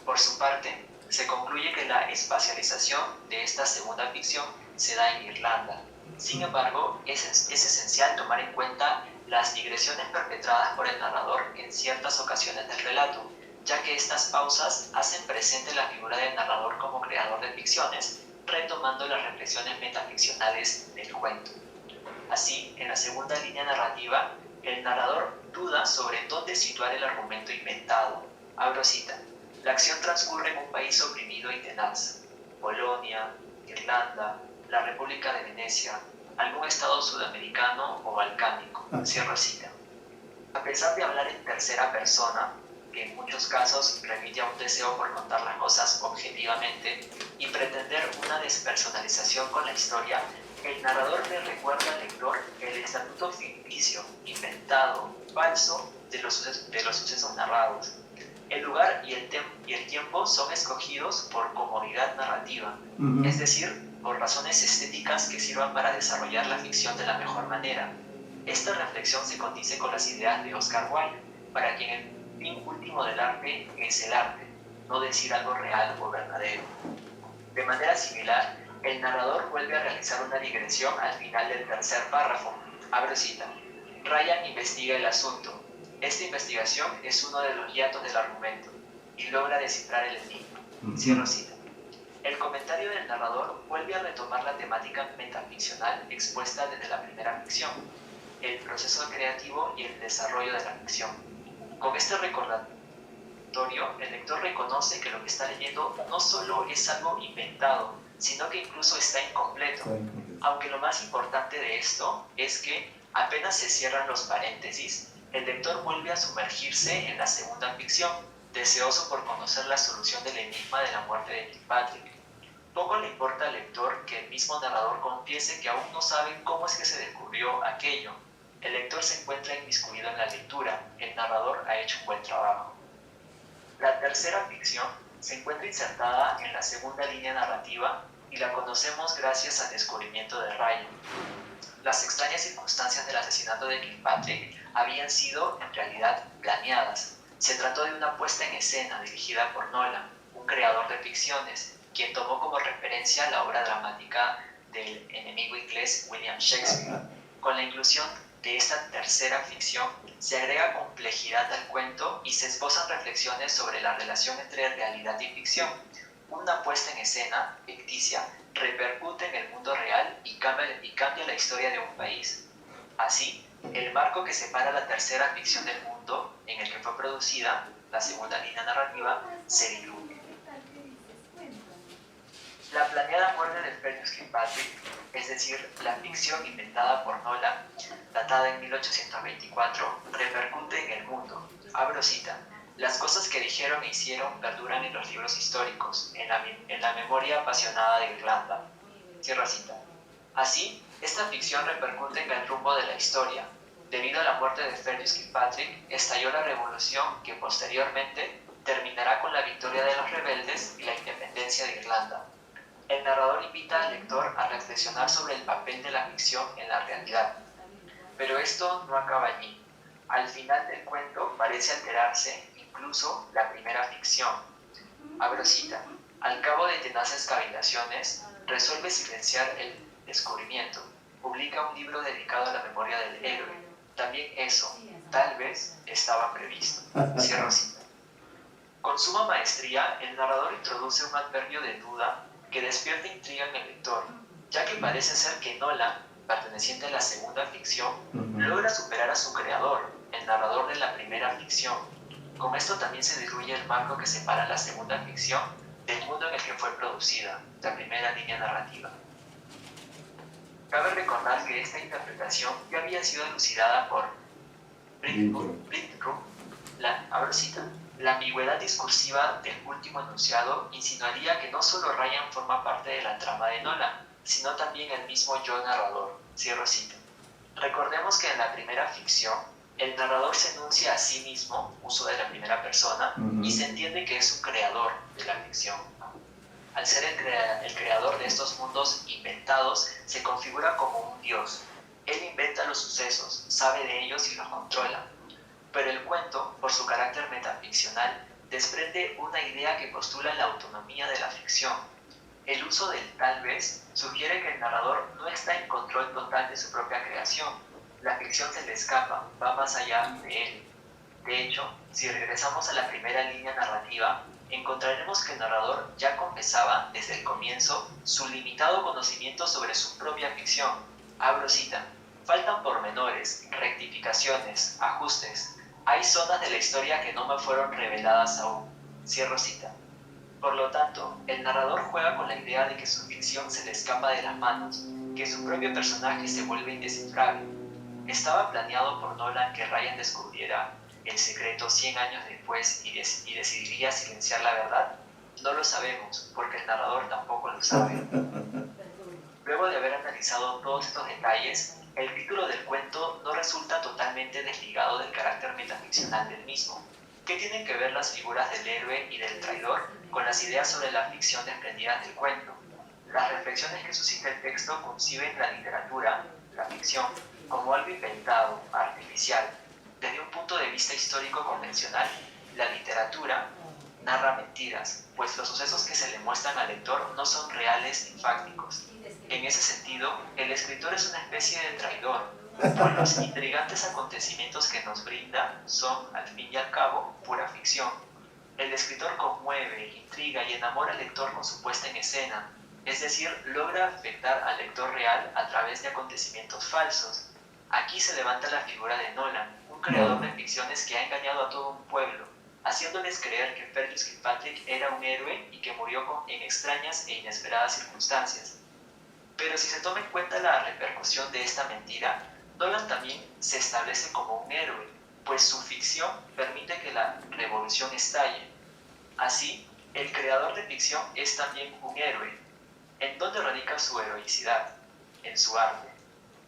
[SPEAKER 4] Por su parte, se concluye que la espacialización de esta segunda ficción se da en Irlanda. Sin embargo, es esencial tomar en cuenta las digresiones perpetradas por el narrador en ciertas ocasiones del relato, ya que estas pausas hacen presente la figura del narrador como creador de ficciones, retomando las reflexiones metaficcionales del cuento. Así, en la segunda línea narrativa, el narrador duda sobre dónde situar el argumento inventado. Abro cita. La acción transcurre en un país oprimido y tenaz. Polonia, Irlanda, la República de Venecia, algún estado sudamericano o balcánico. Cierro cita. A pesar de hablar en tercera persona, que en muchos casos remite a un deseo por contar las cosas objetivamente y pretender una despersonalización con la historia, el narrador le recuerda al lector el estatuto ficticio, inventado, falso de los sucesos narrados. El lugar y el tiempo son escogidos por comodidad narrativa, es decir, por razones estéticas que sirvan para desarrollar la ficción de la mejor manera. Esta reflexión se condice con las ideas de Oscar Wilde, para quien el fin último del arte es el arte, no decir algo real o verdadero. De manera similar, el narrador vuelve a realizar una digresión al final del tercer párrafo. Abro cita. Ryan investiga el asunto. Esta investigación es uno de los hiatos del argumento y logra descifrar el enigma. Cierro cita. El comentario del narrador vuelve a retomar la temática metaficcional expuesta desde la primera ficción, el proceso creativo y el desarrollo de la ficción. Con este recordatorio, el lector reconoce que lo que está leyendo no solo es algo inventado, sino que incluso está incompleto. Aunque lo más importante de esto es que apenas se cierran los paréntesis, el lector vuelve a sumergirse en la segunda ficción, deseoso por conocer la solución del enigma de la muerte de Kilpatrick. Poco le importa al lector que el mismo narrador confiese que aún no sabe cómo es que se descubrió aquello. El lector se encuentra inmiscuido en la lectura, el narrador ha hecho un buen trabajo. La tercera ficción se encuentra insertada en la segunda línea narrativa y la conocemos gracias al descubrimiento de Ryan. Las extrañas circunstancias del asesinato de Kilpatrick habían sido, en realidad, planeadas. Se trató de una puesta en escena dirigida por Nolan, un creador de ficciones, quien tomó como referencia la obra dramática del enemigo inglés William Shakespeare. Con la inclusión de esta tercera ficción, se agrega complejidad al cuento y se esbozan reflexiones sobre la relación entre realidad y ficción. Una puesta en escena ficticia repercute en el mundo real y cambia la historia de un país. Así, el marco que separa la tercera ficción del mundo en el que fue producida, la segunda línea narrativa, se diluye. La planeada muerte de Fergus Kilpatrick, es decir, la ficción inventada por Nolan, datada en 1824, repercute en el mundo. Abro cita: las cosas que dijeron e hicieron perduran en los libros históricos, en la memoria apasionada de Irlanda. Cierra cita. Así, esta ficción repercute en el rumbo de la historia. Debido a la muerte de Fergus Kilpatrick, estalló la revolución que posteriormente terminará con la victoria de los rebeldes y la independencia de Irlanda. El narrador invita al lector a reflexionar sobre el papel de la ficción en la realidad. Pero esto no acaba allí. Al final del cuento parece alterarse incluso la primera ficción. Abro cita: al cabo de tenaces cavilaciones, resuelve silenciar el descubrimiento. Publica un libro dedicado a la memoria del héroe. También eso, tal vez, estaba previsto. Cierro cita. Con suma maestría, el narrador introduce un adverbio de duda que despierta intriga en el lector, ya que parece ser que Nolan, perteneciente a la segunda ficción, logra superar a su creador, el narrador de la primera ficción. Con esto también se diluye el marco que separa la segunda ficción del mundo en el que fue producida, la primera línea narrativa. Cabe recordar que esta interpretación ya había sido elucidada por Brickroom. Abro cita: la ambigüedad discursiva del último enunciado insinuaría que no solo Ryan forma parte de la trama de Nolan, sino también el mismo yo narrador. Cierro cita. Recordemos que en la primera ficción, el narrador se enuncia a sí mismo, uso de la primera persona, y se entiende que es un creador de la ficción. Al ser el creador de estos mundos inventados, se configura como un dios. Él inventa los sucesos, sabe de ellos y los controla. Pero el cuento, por su carácter metaficcional, desprende una idea que postula la autonomía de la ficción. El uso del tal vez sugiere que el narrador no está en control total de su propia creación. La ficción se le escapa, va más allá de él. De hecho, si regresamos a la primera línea narrativa, encontraremos que el narrador ya confesaba desde el comienzo su limitado conocimiento sobre su propia ficción. Abro cita: faltan pormenores, rectificaciones, ajustes. Hay zonas de la historia que no me fueron reveladas aún. Cierro cita. Por lo tanto, el narrador juega con la idea de que su ficción se le escapa de las manos, que su propio personaje se vuelve indescifrable. ¿Estaba planeado por Nolan que Ryan descubriera el secreto 100 años después y decidiría silenciar la verdad? No lo sabemos, porque el narrador tampoco lo sabe. Luego de haber analizado todos estos detalles, el título del cuento no resulta totalmente desligado del carácter metaficcional del mismo. ¿Qué tienen que ver las figuras del héroe y del traidor con las ideas sobre la ficción desprendidas del cuento? Las reflexiones que suscita el texto conciben la literatura, la ficción, como algo inventado, artificial. Desde un punto de vista histórico convencional, la literatura narra mentiras, pues los sucesos que se le muestran al lector no son reales ni fácticos. En ese sentido, el escritor es una especie de traidor, pues los intrigantes acontecimientos que nos brinda son, al fin y al cabo, pura ficción. El escritor conmueve, intriga y enamora al lector con su puesta en escena, es decir, logra afectar al lector real a través de acontecimientos falsos. Aquí se levanta la figura de Nolan, un creador de ficciones que ha engañado a todo un pueblo, haciéndoles creer que Fergus Kilpatrick era un héroe y que murió en extrañas e inesperadas circunstancias. Pero si se toma en cuenta la repercusión de esta mentira, Nolan también se establece como un héroe, pues su ficción permite que la revolución estalle. Así, el creador de ficción es también un héroe. ¿En dónde radica su heroicidad? En su arte.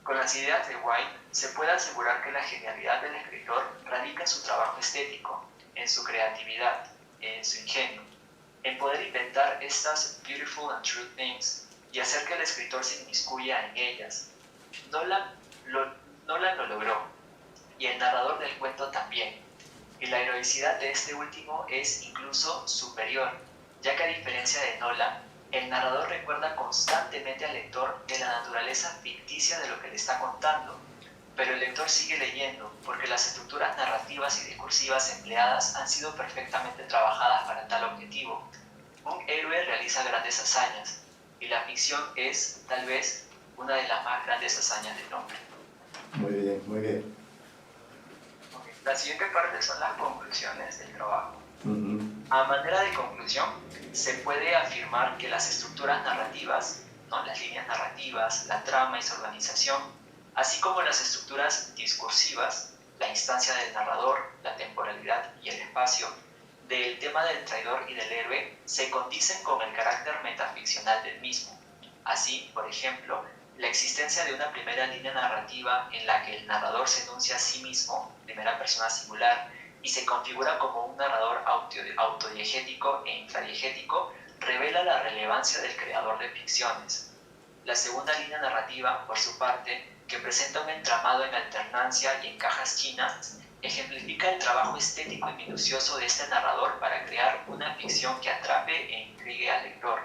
[SPEAKER 4] Con las ideas de White se puede asegurar que la genialidad del escritor radica en su trabajo estético, en su creatividad, en su ingenio, en poder inventar estas beautiful and true things y hacer que el escritor se inmiscuya en ellas. Nolan lo logró, y el narrador del cuento también, y la heroicidad de este último es incluso superior, ya que a diferencia de Nolan, el narrador recuerda constantemente al lector de la naturaleza ficticia de lo que le está contando, pero el lector sigue leyendo porque las estructuras narrativas y discursivas empleadas han sido perfectamente trabajadas para tal objetivo. Un héroe realiza grandes hazañas, y la ficción es, tal vez, una de las más grandes hazañas del hombre.
[SPEAKER 3] Muy bien, muy bien.
[SPEAKER 4] Okay. La siguiente parte son las conclusiones del trabajo.
[SPEAKER 3] Uh-huh.
[SPEAKER 4] A manera de conclusión, se puede afirmar que las estructuras narrativas, ¿no?, las líneas narrativas, la trama y su organización, así como las estructuras discursivas, la instancia del narrador, la temporalidad y el espacio, del tema del traidor y del héroe, se condicen con el carácter metaficcional del mismo. Así, por ejemplo, la existencia de una primera línea narrativa en la que el narrador se enuncia a sí mismo, primera persona singular, y se configura como un narrador autodiegético e infradiegético, revela la relevancia del creador de ficciones. La segunda línea narrativa, por su parte, que presenta un entramado en alternancia y en cajas chinas, ejemplifica el trabajo estético y minucioso de este narrador para crear una ficción que atrape e intrigue al lector.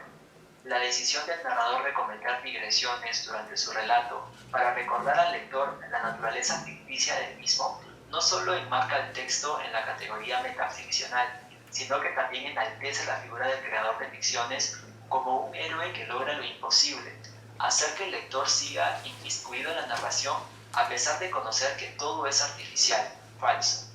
[SPEAKER 4] La decisión del narrador de cometer digresiones durante su relato para recordar al lector la naturaleza ficticia del mismo no solo enmarca el texto en la categoría metaficcional, sino que también enaltece la figura del creador de ficciones como un héroe que logra lo imposible, hacer que el lector siga inmiscuido en la narración a pesar de conocer que todo es artificial, falso.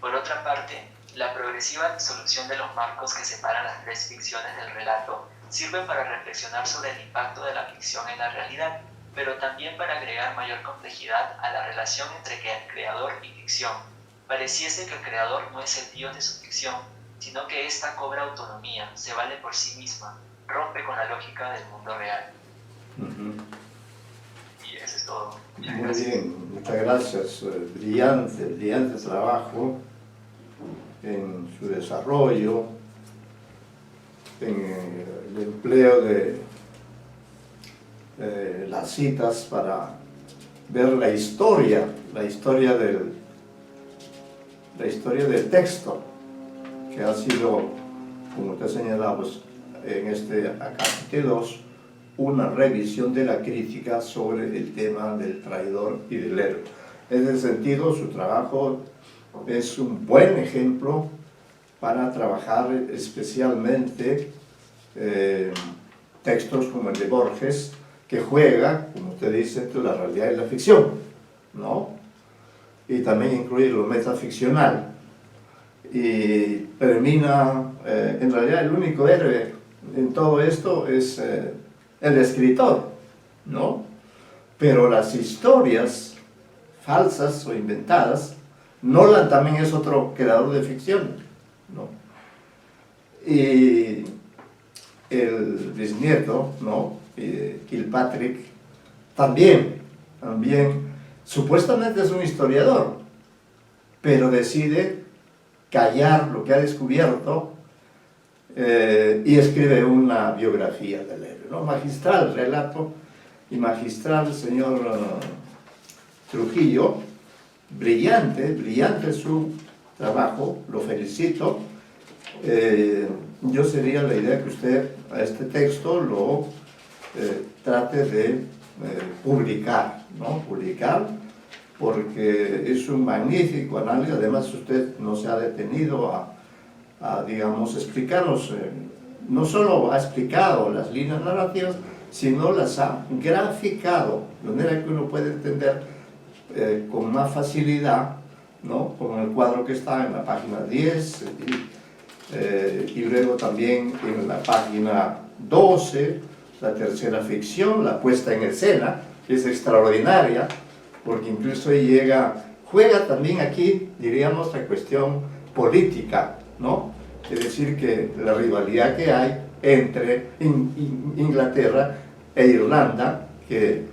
[SPEAKER 4] Por otra parte, la progresiva disolución de los marcos que separan las tres ficciones del relato sirve para reflexionar sobre el impacto de la ficción en la realidad, pero también para agregar mayor complejidad a la relación entre creador y ficción. Pareciese que el creador no es el dios de su ficción, sino que ésta cobra autonomía, se vale por sí misma, rompe con la lógica del mundo real.
[SPEAKER 3] Uh-huh.
[SPEAKER 4] Y eso es todo.
[SPEAKER 3] Muy bien, muchas gracias. Brillante, brillante trabajo en su desarrollo, en el empleo de las citas para ver la historia del texto, que ha sido, como te señalamos en este capítulo 2, una revisión de la crítica sobre el tema del traidor y del héroe. En ese sentido, su trabajo es un buen ejemplo para trabajar especialmente textos como el de Borges, que juega, como usted dice, entre la realidad y la ficción, ¿no? Y también incluye lo metaficcional. Y termina, en realidad el único héroe en todo esto es el escritor, ¿no? Pero las historias falsas o inventadas, Nolan también es otro creador de ficción, ¿no? Y el bisnieto, ¿no?, Kilpatrick, también, supuestamente es un historiador, pero decide callar lo que ha descubierto y escribe una biografía del héroe, ¿no? Magistral relato y magistral, señor Trujillo, brillante su trabajo, lo felicito. Yo sería la idea que usted a este texto lo trate de publicar, ¿no? Publicar, porque es un magnífico análisis. Además, usted no se ha detenido a digamos, explicarnos, no solo ha explicado las líneas narrativas, sino las ha graficado, de manera que uno puede entender con más facilidad, ¿no?, con el cuadro que está en la página 10 y luego también en la página 12, la tercera ficción, la puesta en escena, que es extraordinaria, porque incluso juega también aquí, diríamos, la cuestión política, ¿no? Es decir, que la rivalidad que hay entre Inglaterra e Irlanda, que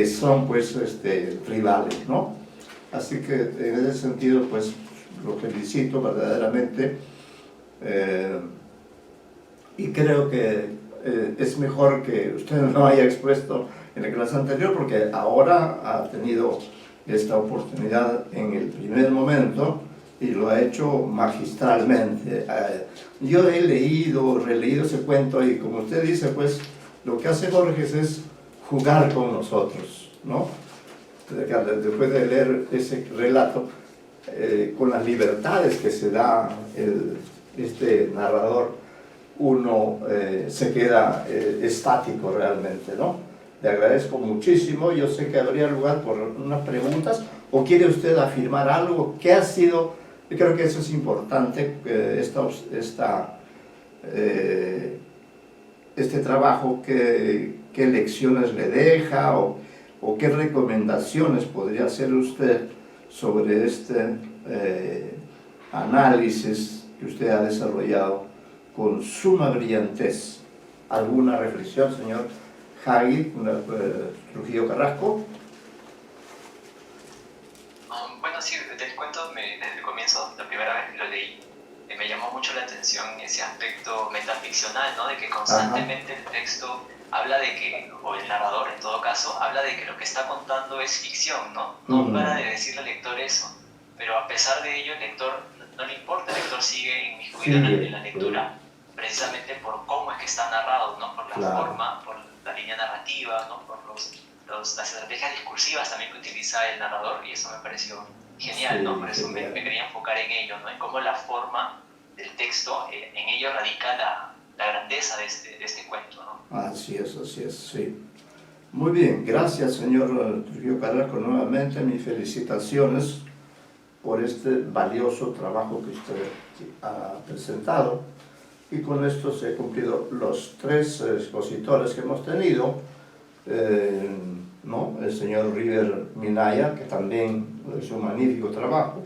[SPEAKER 3] son pues rivales, ¿no? Así que en ese sentido pues lo felicito verdaderamente, y creo que es mejor que usted no haya expuesto en la clase anterior, porque ahora ha tenido esta oportunidad en el primer momento y lo ha hecho magistralmente. Yo he leído, releído ese cuento y como usted dice, pues lo que hace Borges es jugar con nosotros, ¿no? Después de leer ese relato, con las libertades que se da este narrador, uno se queda estático realmente, ¿no? Le agradezco muchísimo. Yo sé que habría lugar por unas preguntas, o quiere usted afirmar algo. ¿Qué ha sido? Yo creo que eso es importante, este trabajo, qué lecciones le deja o qué recomendaciones podría hacer usted sobre este análisis que usted ha desarrollado con suma brillantez. ¿Alguna reflexión, señor Hagi, Trujillo Carrasco?
[SPEAKER 4] Bueno, sí, del cuento, desde el comienzo, la primera vez que lo leí, me llamó mucho la atención ese aspecto metaficcional, ¿no? De que constantemente el texto habla de que, o el narrador en todo caso, habla de que lo que está contando es ficción, ¿no? No para de decirle al lector eso, pero a pesar de ello el lector no le importa, el lector sigue inmiscuido en la lectura, precisamente por cómo es que está narrado, ¿no? Por la forma, por la línea narrativa, ¿no? Por las estrategias discursivas también que utiliza el narrador, y eso me pareció genial, ¿no? Por eso me quería enfocar en ello, ¿no? En cómo la forma del texto, en ello radica la grandeza de este cuento, ¿no?
[SPEAKER 3] Así es, sí. Muy bien, gracias, señor Trujillo Carrasco, nuevamente mis felicitaciones por este valioso trabajo que usted ha presentado. Y con esto se han cumplido los 3 expositores que hemos tenido, ¿no? El señor River Minaya, que también hizo un magnífico trabajo,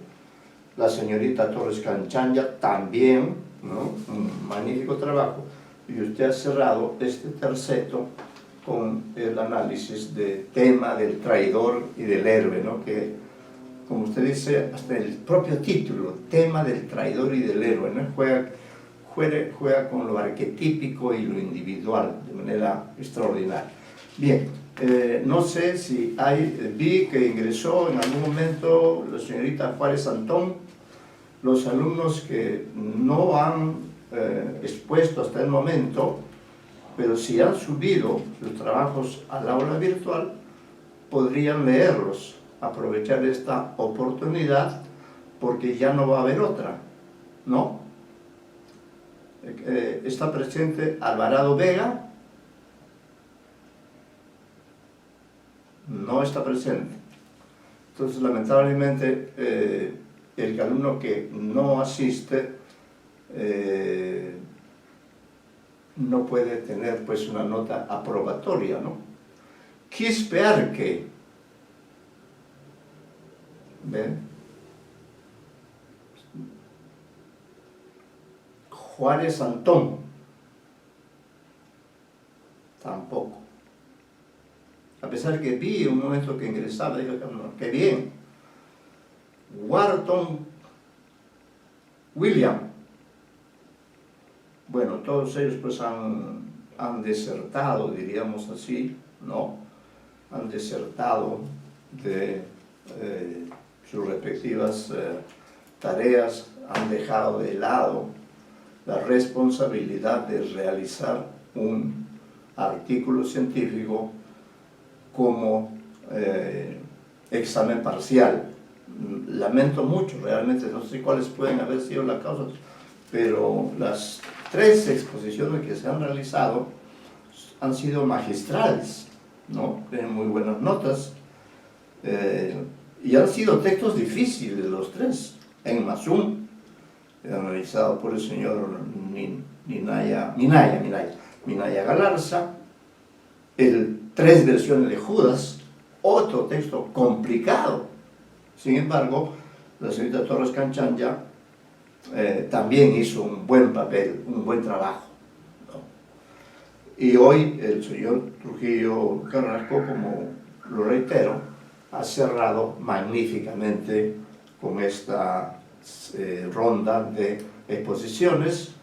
[SPEAKER 3] la señorita Torres Canchanya, también, ¿no? Un magnífico trabajo, y usted ha cerrado este terceto con el análisis del tema del traidor y del héroe, ¿no? Que, como usted dice, hasta el propio título, tema del traidor y del héroe, ¿no? Juega con lo arquetípico y lo individual de manera extraordinaria. Bien, no sé si vi que ingresó en algún momento la señorita Juárez Antón. Los alumnos que no han expuesto hasta el momento, pero si han subido sus trabajos al aula virtual, podrían leerlos, aprovechar esta oportunidad, porque ya no va a haber otra, ¿no? Está presente Alvarado Vega, no está presente. Entonces, lamentablemente, el alumno que no asiste no puede tener pues una nota aprobatoria, ¿no? Quispearque, ¿ven? Juárez Antón, tampoco. A pesar que vi un momento que ingresaba, dije, qué bien. Wharton William. Bueno, todos ellos pues han desertado, diríamos así, ¿no? Han desertado de sus respectivas tareas, han dejado de lado la responsabilidad de realizar un artículo científico como examen parcial. Lamento mucho, realmente no sé cuáles pueden haber sido las causas, pero las 3 exposiciones que se han realizado han sido magistrales, ¿no? Tienen muy buenas notas, y han sido textos difíciles los 3, en Masum, analizado por el señor Minaya Galarza, el 3 versiones de Judas, otro texto complicado. Sin embargo, la señorita Torres Canchanya también hizo un buen papel, un buen trabajo. Y hoy el señor Trujillo Carrasco, como lo reitero, ha cerrado magníficamente con esta ronda de exposiciones,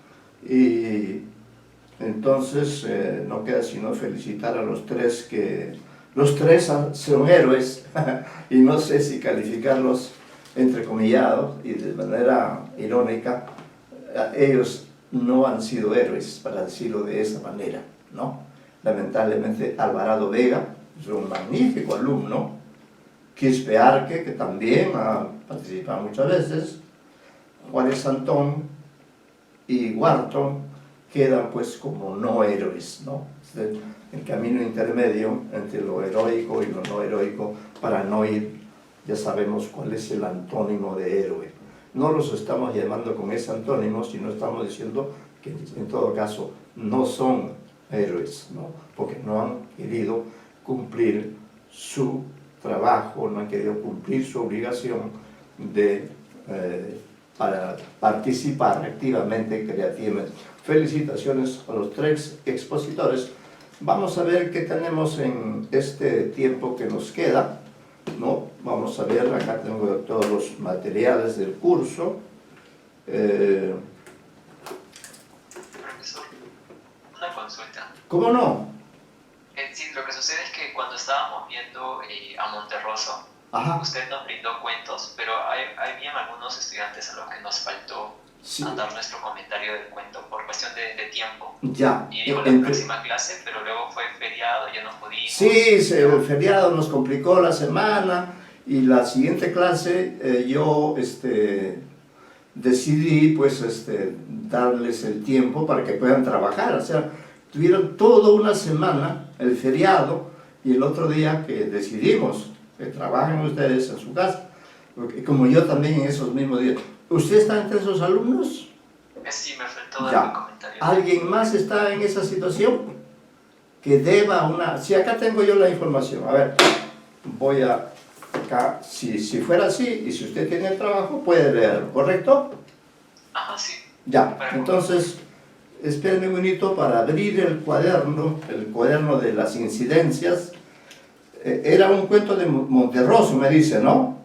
[SPEAKER 3] y entonces no queda sino felicitar a los tres, que los tres son héroes y no sé si calificarlos entrecomillados y de manera irónica. Ellos no han sido héroes, para decirlo de esa manera, ¿no? Lamentablemente Alvarado Vega es un magnífico alumno, Quispe Arque, que también ha participado muchas veces, Juárez Antón y Wharton quedan pues como no héroes, ¿no? El camino intermedio entre lo heroico y lo no heroico, para no ir, ya sabemos cuál es el antónimo de héroe. No los estamos llamando con ese antónimo, sino estamos diciendo que en todo caso no son héroes, ¿no? Porque no han querido cumplir su trabajo, no han querido cumplir su obligación de para participar activamente y creativamente. Felicitaciones a los tres expositores. Vamos a ver qué tenemos en este tiempo que nos queda, ¿no? Vamos a ver, acá tengo todos los materiales del curso.
[SPEAKER 4] Profesor, una consulta.
[SPEAKER 3] ¿Cómo no?
[SPEAKER 4] Sí, lo que sucede es que cuando estábamos viendo a Monterroso,
[SPEAKER 3] Ajá.
[SPEAKER 4] usted nos brindó cuentos, pero habían algunos estudiantes a los que nos faltó
[SPEAKER 3] Sí.
[SPEAKER 4] dar nuestro comentario del cuento por cuestión de tiempo.
[SPEAKER 3] Ya.
[SPEAKER 4] Y dijo la próxima clase, pero luego fue feriado, ya no pudimos.
[SPEAKER 3] Sí, el feriado nos complicó la semana, y la siguiente clase yo decidí pues darles el tiempo para que puedan trabajar. O sea, tuvieron toda una semana el feriado, y el otro día que decidimos que trabajen ustedes en su casa, porque como yo también en esos mismos días. ¿Usted está entre esos alumnos?
[SPEAKER 4] Sí, me faltó dar
[SPEAKER 3] Ya.
[SPEAKER 4] mi comentario.
[SPEAKER 3] ¿Alguien más está en esa situación? Que deba una... Sí, acá tengo yo la información. A ver, voy a... Acá, si fuera así, y si usted tiene el trabajo, puede leerlo, ¿correcto?
[SPEAKER 4] Ajá, sí.
[SPEAKER 3] Ya, entonces, espérenme un minuto para abrir el cuaderno de las incidencias. Era un cuento de Monterroso, me dice, ¿no?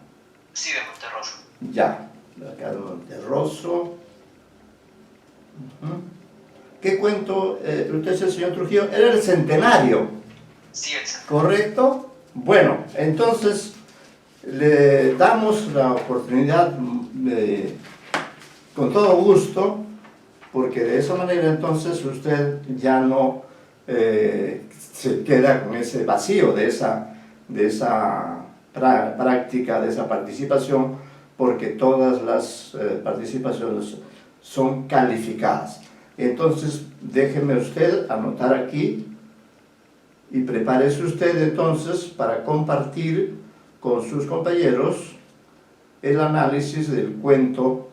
[SPEAKER 4] Sí, de Monterroso.
[SPEAKER 3] Ya, acá de Monterroso. ¿Qué cuento? Usted es el señor Trujillo, era el centenario,
[SPEAKER 4] Sí, exacto.
[SPEAKER 3] ¿correcto? Bueno, entonces le damos la oportunidad con todo gusto, porque de esa manera entonces usted ya no se queda con ese vacío de esa práctica, de esa participación, porque todas las participaciones son calificadas. Entonces, déjeme usted anotar aquí y prepárese usted entonces para compartir con sus compañeros el análisis del cuento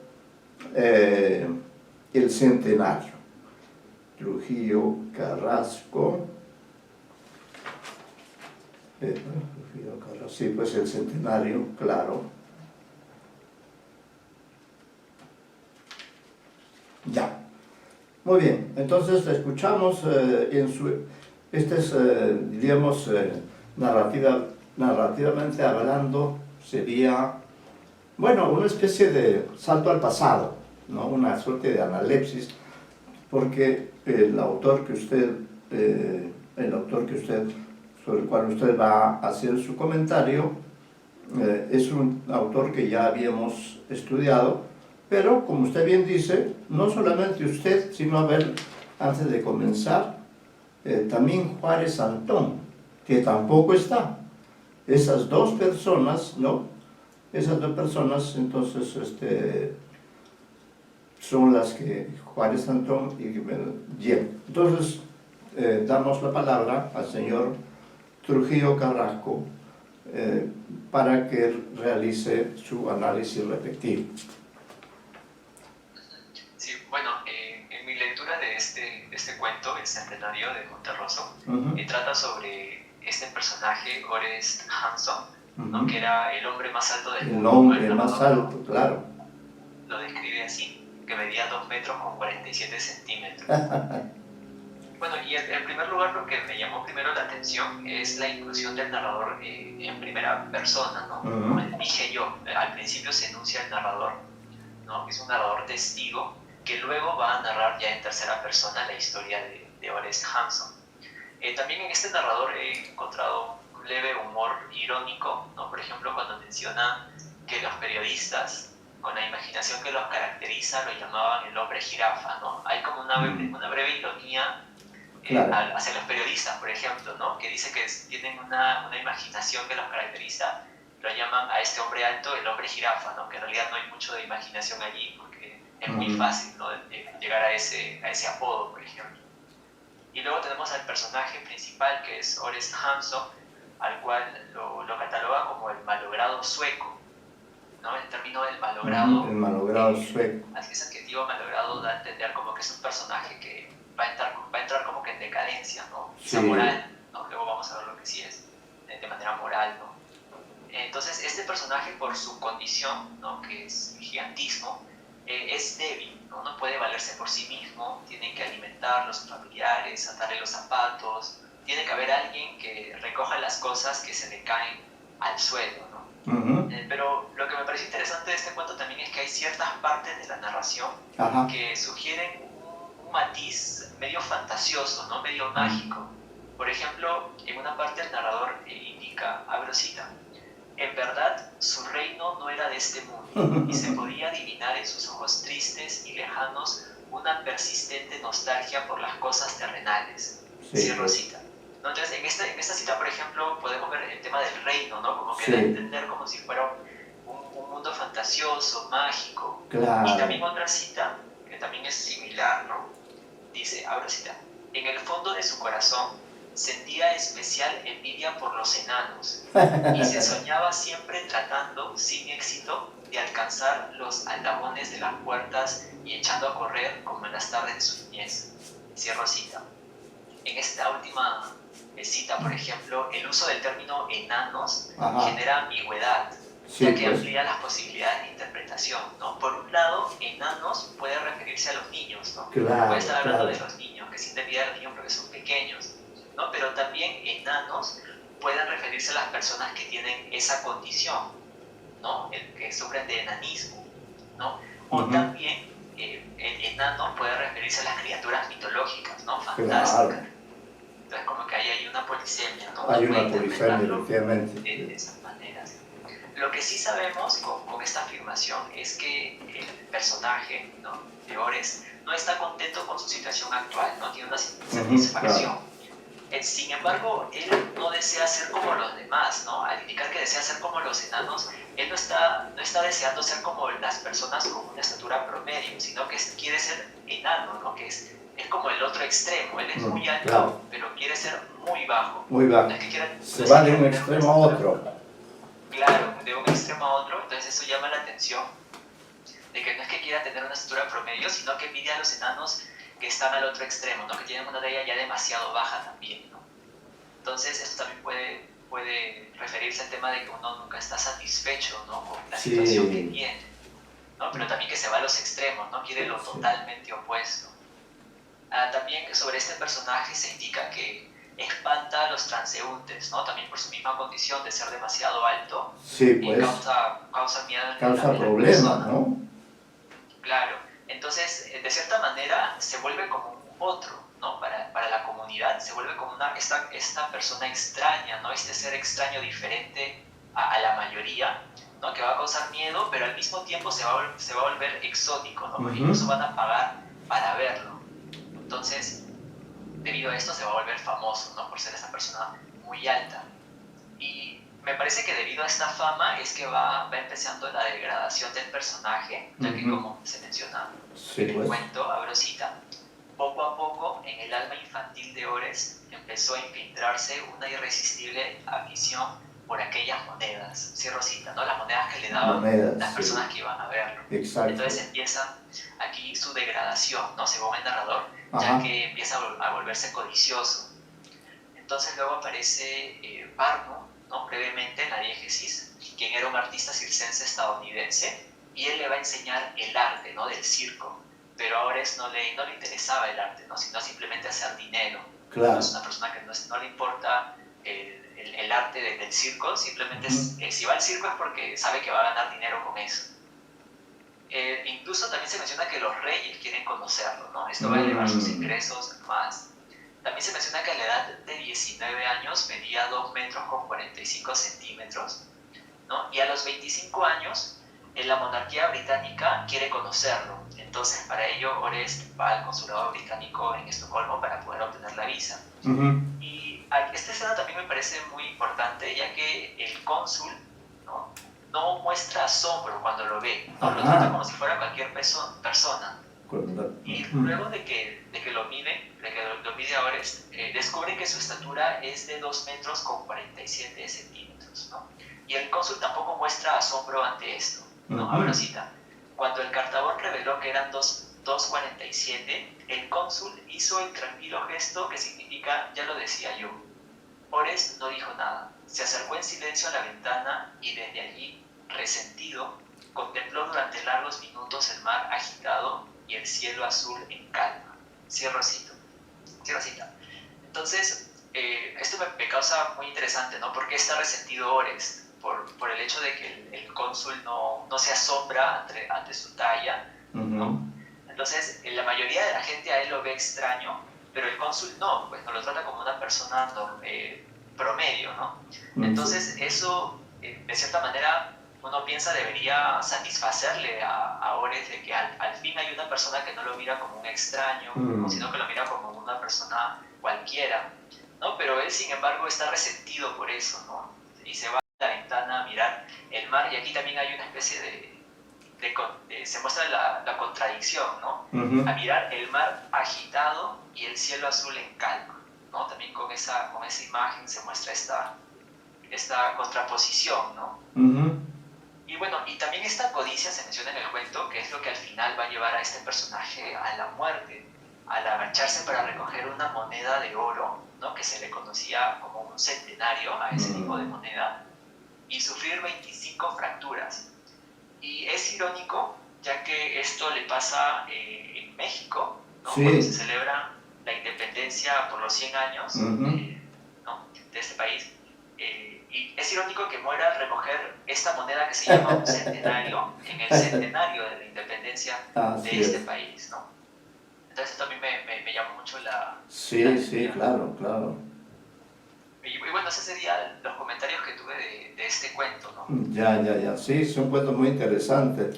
[SPEAKER 3] El Centenario. Trujillo Carrasco. Sí, pues El Centenario, claro. Ya. Muy bien, entonces escuchamos este es, diríamos, narrativamente hablando, sería, bueno, una especie de salto al pasado, ¿no? Una suerte de analepsis, porque el autor que usted, sobre el cual usted va a hacer su comentario, es un autor que ya habíamos estudiado, pero como usted bien dice, no solamente usted, sino, a ver, antes de comenzar, también Juárez Antón, que tampoco está. Esas dos personas, ¿no? Esas dos personas, entonces, son las que Juárez Antón y bien. Entonces, damos la palabra al señor Trujillo Carrasco para que realice su análisis respectivo.
[SPEAKER 4] Sí, bueno, en mi lectura de este cuento, El Centenario de Monterroso, trata sobre este personaje, Orest Hansson, ¿no? Que era el hombre más alto del mundo.
[SPEAKER 3] El hombre más alto, claro.
[SPEAKER 4] Lo describe así, que medía 2 metros con 47 centímetros. Bueno, y en primer lugar lo que me llamó primero la atención es la inclusión del narrador en primera persona, ¿no? Como dije yo, al principio se enuncia el narrador, ¿no? Que es un narrador testigo que luego va a narrar ya en tercera persona la historia de Orest Hansson. También en este narrador he encontrado un leve humor irónico, ¿no? Por ejemplo, cuando menciona que los periodistas, con la imaginación que los caracteriza, lo llamaban el hombre jirafa, ¿no? Hay como una breve ironía
[SPEAKER 3] Claro.
[SPEAKER 4] hacia los periodistas, por ejemplo, ¿no? Que dice que tienen una imaginación que los caracteriza, lo llaman a este hombre alto el hombre jirafa, ¿no? Que en realidad no hay mucho de imaginación allí, porque es muy fácil, ¿no? Llegar a ese apodo, por ejemplo. Y luego tenemos al personaje principal, que es Orest Hansson, al cual lo cataloga como el malogrado sueco, ¿no? El término del malogrado,
[SPEAKER 3] El malogrado sueco.
[SPEAKER 4] ese adjetivo malogrado da a entender como que es un personaje que va a entrar como que en decadencia, ¿no?
[SPEAKER 3] Sí.
[SPEAKER 4] Esa moral, ¿no? Luego vamos a ver lo que sí es de manera moral, ¿no? Entonces, este personaje, por su condición, ¿no? Que es gigantismo, es débil, ¿no? No puede valerse por sí mismo, tienen que alimentarlo, sus familiares, atarle los zapatos, tiene que haber alguien que recoja las cosas que se le caen al suelo, ¿no? Pero lo que me parece interesante de este cuento también es que hay ciertas partes de la narración que sugieren un matiz medio fantasioso, ¿no? Medio mágico. Por ejemplo, en una parte el narrador indica, abro cita, en verdad su reino no era de este mundo y se podía adivinar en sus ojos tristes y lejanos una persistente nostalgia por las cosas terrenales. Cierro cita. ¿No? Entonces, en esta cita, por ejemplo, podemos ver el tema del reino, ¿no? Como que da a entender como si fuera un mundo fantasioso, mágico.
[SPEAKER 3] Claro.
[SPEAKER 4] Y también otra cita, que también es similar, ¿no? Dice, abro cita, en el fondo de su corazón sentía especial envidia por los enanos y se soñaba siempre tratando, sin éxito, de alcanzar los aldabones de las puertas y echando a correr como en las tardes de su niñez. Cierro cita. En esta última cita, por ejemplo, el uso del término enanos genera ambigüedad, ya que amplía las posibilidades de interpretación, ¿no? Por un lado, enanos puede referirse a los niños, ¿no? Puede estar hablando de los niños, que sienten envidia a los niños porque son pequeños, ¿no? Pero también enanos pueden referirse a las personas que tienen esa condición, ¿no? Que sufren de enanismo, ¿no? O también el enano puede referirse a las criaturas mitológicas, ¿no? Fantásticas. Entonces como que ahí hay una polisemia, ¿no?
[SPEAKER 3] Hay una polisemia, efectivamente.
[SPEAKER 4] De esas maneras. Lo que sí sabemos con esta afirmación es que el personaje, ¿no? de Orest no está contento con su situación actual, no tiene una satisfacción. Sin embargo, él no desea ser como los demás, ¿no? Al indicar que desea ser como los enanos, él no está deseando ser como las personas con una estatura promedio, sino que quiere ser enano, ¿no? Que es como el otro extremo. Él es muy alto, pero quiere ser muy bajo.
[SPEAKER 3] Muy bajo. Se va de un extremo a otro.
[SPEAKER 4] Claro, de un extremo a otro. Entonces eso llama la atención de que no es que quiera tener una estatura promedio, sino que pide a los enanos que están al otro extremo, ¿no? Que tienen una talla ya demasiado baja también, ¿no? Entonces esto también puede referirse al tema de que uno nunca está satisfecho, ¿no? Con la situación que tiene, ¿no? Pero también que se va a los extremos, ¿no? Quiere lo totalmente opuesto. También sobre este personaje se indica que espanta a los transeúntes, ¿no? También por su misma condición de ser demasiado alto, causa miedo.
[SPEAKER 3] Causa problemas, ¿no?
[SPEAKER 4] Claro. Entonces, de cierta manera, se vuelve como un otro, ¿no? Para la comunidad, se vuelve como esta persona extraña, ¿no? Este ser extraño diferente a la mayoría, ¿no? Que va a causar miedo, pero al mismo tiempo se va a volver exótico, ¿no? Porque incluso van a pagar para verlo. Entonces, debido a esto se va a volver famoso, ¿no? Por ser esta persona muy alta. Y me parece que debido a esta fama es que va empezando la degradación del personaje, ya que como se menciona en el cuento, abro cita, poco a poco en el alma infantil de Orest empezó a infiltrarse una irresistible afición por aquellas monedas, cierro cita, ¿no? Las monedas que le daban las personas que iban a verlo.
[SPEAKER 3] Exacto.
[SPEAKER 4] Entonces empieza aquí su degradación, ¿no? Según el narrador, ya que empieza a volverse codicioso. Entonces luego aparece Barnum, ¿no? Brevemente en la diégesis, quien era un artista circense estadounidense, y él le va a enseñar el arte, ¿no? Del circo. pero a Ores no le interesaba el arte, ¿no? Sino simplemente hacer dinero.
[SPEAKER 3] Claro.
[SPEAKER 4] Es una persona que no le importa el arte del circo, simplemente si va al circo es porque sabe que va a ganar dinero con eso. Incluso también se menciona que los reyes quieren conocerlo, ¿no? Esto va a elevar sus ingresos más. También se menciona que a la edad de 19 años medía 2 metros con 45 centímetros, ¿no? Y a los 25 años, la monarquía británica quiere conocerlo. Entonces, para ello, Orest va al consulado británico en Estocolmo para poder obtener la visa. Y esta escena también me parece muy importante, ya que el cónsul no muestra asombro cuando lo ve, ¿no? Lo trata como si fuera cualquier persona. Y luego de que lo mide a Orest, descubre que su estatura es de 2 metros con 47 centímetros, ¿no? Y el cónsul tampoco muestra asombro ante esto, ¿no? Ahora cita: cuando el cartabón reveló que eran 2,47, el cónsul hizo el tranquilo gesto que significa "ya lo decía yo". Orest no dijo nada, se acercó en silencio a la ventana y desde allí, resentido, contempló durante largos minutos el mar agitado y el cielo azul en calma. Cierro cita. Entonces, esto me causa muy interesante, ¿no? ¿Por qué está resentido Orest? Por el hecho de que el cónsul no se asombra ante su talla, ¿no? Entonces, la mayoría de la gente a él lo ve extraño, pero el cónsul no, pues no lo trata como una persona promedio, ¿no? Entonces, eso, de cierta manera, uno piensa debería satisfacerle a Orest de que al fin hay una persona que no lo mira como un extraño, sino que lo mira como una persona cualquiera, ¿no? Pero él, sin embargo, está resentido por eso, ¿no? Y se va a la ventana a mirar el mar, y aquí también hay una especie se muestra la contradicción, ¿no? A mirar el mar agitado y el cielo azul en calma, ¿no? También con esa imagen se muestra esta contraposición, ¿no? Y bueno, y también esta codicia se menciona en el cuento, que es lo que al final va a llevar a este personaje a la muerte, al agacharse para recoger una moneda de oro, ¿no? Que se le conocía como un centenario a ese tipo de moneda, y sufrir 25 fracturas. Y es irónico, ya que esto le pasa en México, ¿no?
[SPEAKER 3] Sí.
[SPEAKER 4] Cuando se celebra la independencia por los 100 años ¿no? de este país. Y es irónico que muera al recoger esta moneda que se llama un centenario, en el centenario de la independencia de este país, ¿no? Entonces esto a mí me llamó mucho la atención.
[SPEAKER 3] Sí, claro.
[SPEAKER 4] Y bueno, esos serían los comentarios que tuve de este cuento, ¿no?
[SPEAKER 3] Ya. Sí, es un cuento muy interesante.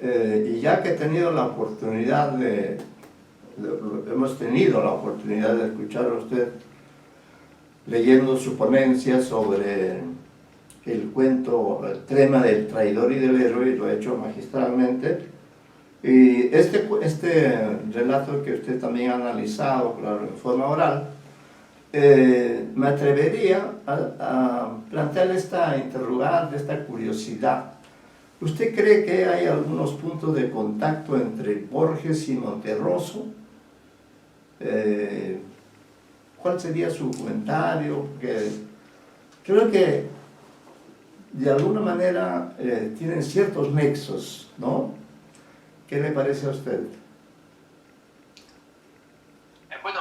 [SPEAKER 3] Y ya que he tenido la oportunidad hemos tenido la oportunidad de escuchar a usted leyendo su ponencia sobre el cuento, el tema del traidor y del héroe, y lo ha hecho magistralmente. Y este relato que usted también ha analizado, claro, en forma oral, me atrevería a plantearle esta interrogante, esta curiosidad. ¿Usted cree que hay algunos puntos de contacto entre Borges y Monterroso? ¿Cuál sería su comentario? Porque creo que de alguna manera tienen ciertos nexos, ¿no? ¿Qué le parece a usted?
[SPEAKER 4] Bueno,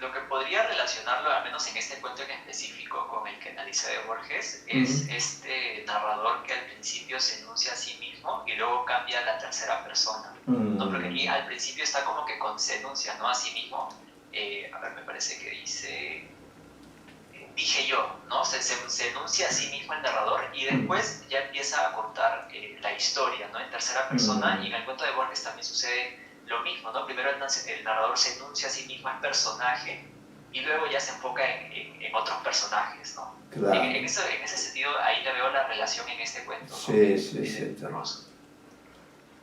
[SPEAKER 4] lo que podría relacionarlo, al menos en este cuento en específico, con el que analicé de Borges, es este narrador que al principio se enuncia a sí mismo y luego cambia a la tercera persona, ¿no? Porque aquí al principio está como que se enuncia, ¿no?, a sí mismo. A ver, me parece que dice... dije yo, ¿no? Se enuncia a sí mismo el narrador y después ya empieza a contar la historia, ¿no?, en tercera persona. Y en el cuento de Borges también sucede lo mismo, ¿no? Primero el narrador se enuncia a sí mismo en personaje y luego ya se enfoca en otros personajes, ¿no?
[SPEAKER 3] Claro.
[SPEAKER 4] En ese sentido, ahí le veo la relación en este cuento, ¿no?
[SPEAKER 3] Sí.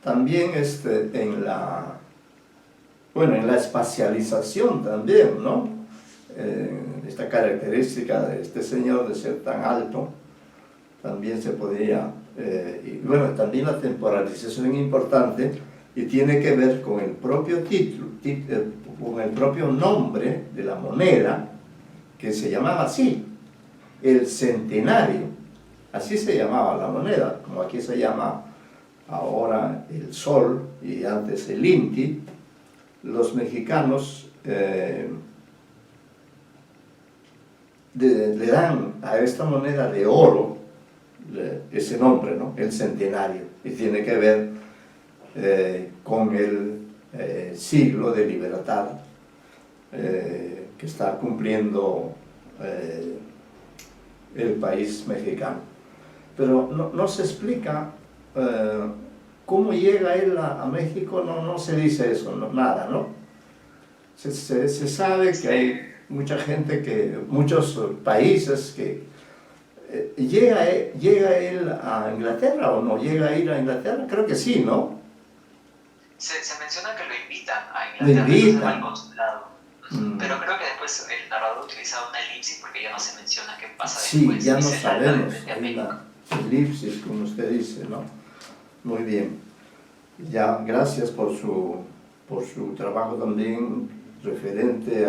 [SPEAKER 3] También en la espacialización también, ¿no? Esta característica de este señor de ser tan alto, también se podría, y bueno, también la temporalización es importante y tiene que ver con el propio título, con el propio nombre de la moneda, que se llamaba así, el centenario, así se llamaba la moneda, como aquí se llama ahora el Sol y antes el INTI, los mexicanos le dan a esta moneda de oro ese nombre, ¿no? El centenario, y tiene que ver con el siglo de libertad que está cumpliendo el país mexicano. Pero no se explica cómo llega él a México, no se dice eso, nada, ¿no? Se sabe que hay mucha gente, muchos países que ¿llega él a Inglaterra o no llega a ir a Inglaterra? Creo que sí, ¿no?
[SPEAKER 4] Se menciona que lo invitan a
[SPEAKER 3] Lo
[SPEAKER 4] Inglaterra,
[SPEAKER 3] invitan.
[SPEAKER 4] al consulado. Pero creo que después el narrador utiliza una elipsis porque ya no se menciona qué pasa
[SPEAKER 3] Sí,
[SPEAKER 4] después.
[SPEAKER 3] ya no
[SPEAKER 4] Dice
[SPEAKER 3] sabemos,
[SPEAKER 4] de
[SPEAKER 3] hay
[SPEAKER 4] México.
[SPEAKER 3] una elipsis, como usted dice, ¿no? Muy bien. Ya, gracias por su trabajo también referente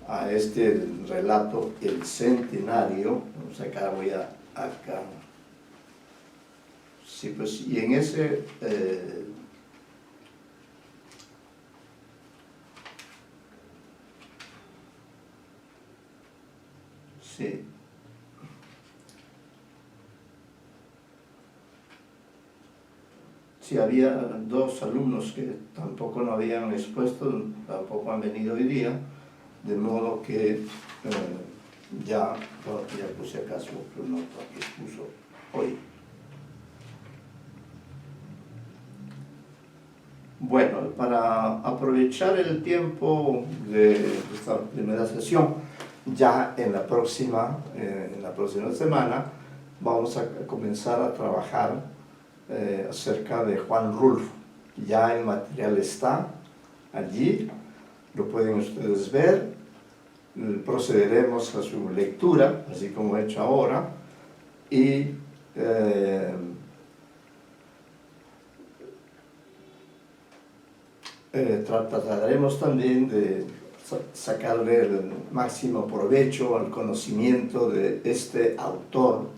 [SPEAKER 3] a este relato, El Centenario. Vamos a acá, voy a acá. Sí, pues, y en ese sí. Sí, había dos alumnos que tampoco no habían expuesto, tampoco han venido hoy día, de modo que ya puse acaso otro nota que puso hoy. Bueno, para aprovechar el tiempo de esta primera sesión, ya en la próxima semana vamos a comenzar a trabajar acerca de Juan Rulfo. Ya el material está allí, lo pueden ustedes ver, procederemos a su lectura, así como he hecho ahora, y trataremos también de sacarle el máximo provecho al conocimiento de este autor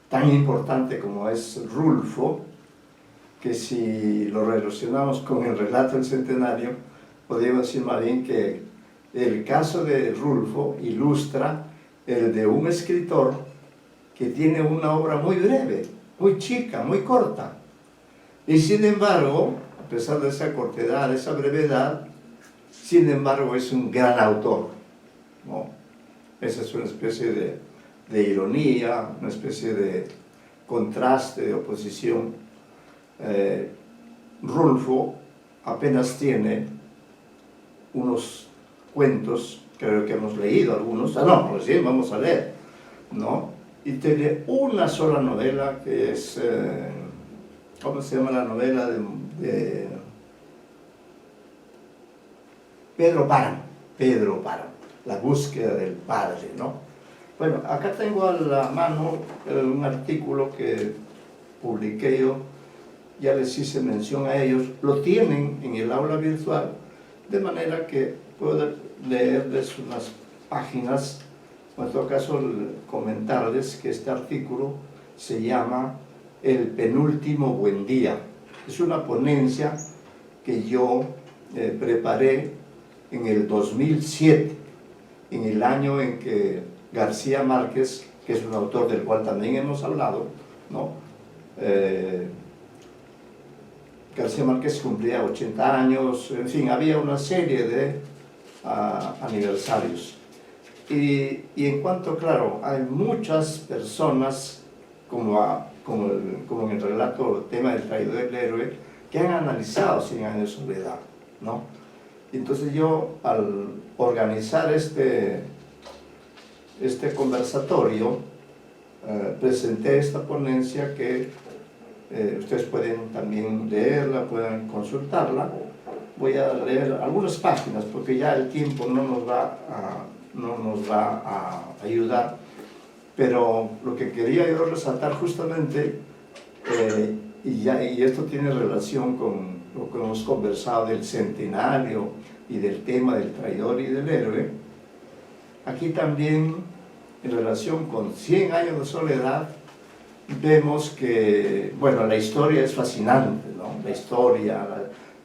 [SPEAKER 3] tan importante como es Rulfo, que si lo relacionamos con el relato del centenario, podríamos decir más bien que el caso de Rulfo ilustra el de un escritor que tiene una obra muy breve, muy chica, muy corta, y sin embargo, a pesar de esa cortedad, de esa brevedad, sin embargo es un gran autor, ¿no? Esa es una especie de ironía, una especie de contraste, de oposición. Rulfo apenas tiene unos cuentos, creo que hemos leído algunos, recién vamos a leer, ¿no? Y tiene una sola novela que es, ¿cómo se llama la novela de Pedro Páramo, La búsqueda del padre, ¿no? Bueno, acá tengo a la mano un artículo que publiqué yo, ya les hice mención a ellos, lo tienen en el aula virtual, de manera que puedo leerles unas páginas, o en todo caso comentarles que este artículo se llama El penúltimo buen día. Es una ponencia que yo preparé en el 2007, en el año en que García Márquez, que es un autor del cual también hemos hablado, ¿no? García Márquez cumplía 80 años, en fin, había una serie de aniversarios. Y en cuanto, claro, hay muchas personas, como en el relato, el tema del traidor del héroe, que han analizado 100 años de soledad, ¿no? Entonces yo, al organizar este conversatorio, presenté esta ponencia que ustedes pueden también leerla, pueden consultarla. Voy a leer algunas páginas porque ya el tiempo no nos va a ayudar, pero lo que quería yo resaltar justamente, y esto tiene relación con lo que hemos conversado del centenario y del tema del traidor y del héroe, aquí también en relación con 100 años de soledad, vemos que, bueno, la historia es fascinante, ¿no? La historia,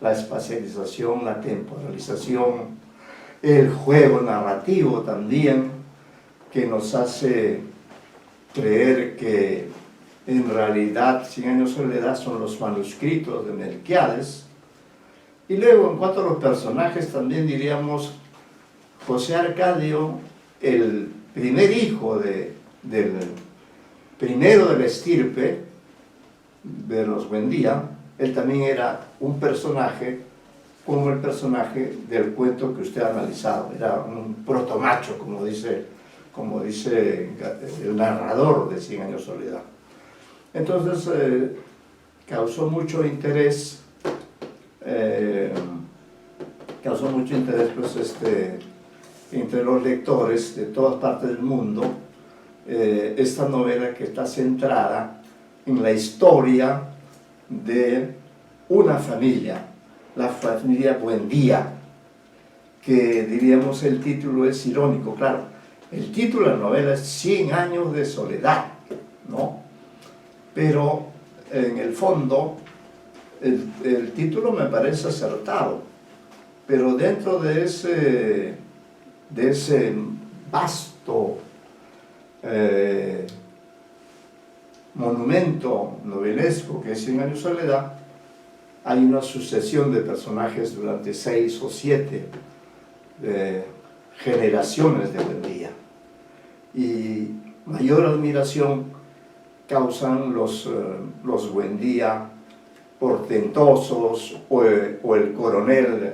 [SPEAKER 3] la espacialización, la temporalización, el juego narrativo también, que nos hace creer que en realidad 100 años de soledad son los manuscritos de Melquiades. Y luego, en cuanto a los personajes, también diríamos José Arcadio, el primer hijo del primero de la estirpe de los Buendía. Él también era un personaje como el personaje del cuento que usted ha analizado. Era un protomacho, como dice el narrador de 100 años de soledad. Entonces, causó mucho interés pues, entre los lectores de todas partes del mundo, esta novela que está centrada en la historia de una familia, la familia Buendía, que diríamos el título es irónico, claro. El título de la novela es 100 años de soledad, ¿no? Pero en el fondo el título me parece acertado, pero dentro de ese vasto monumento novelesco que es 100 años de soledad, hay una sucesión de personajes durante 6 o 7 generaciones de Buendía, y mayor admiración causan los Buendía portentosos, o el coronel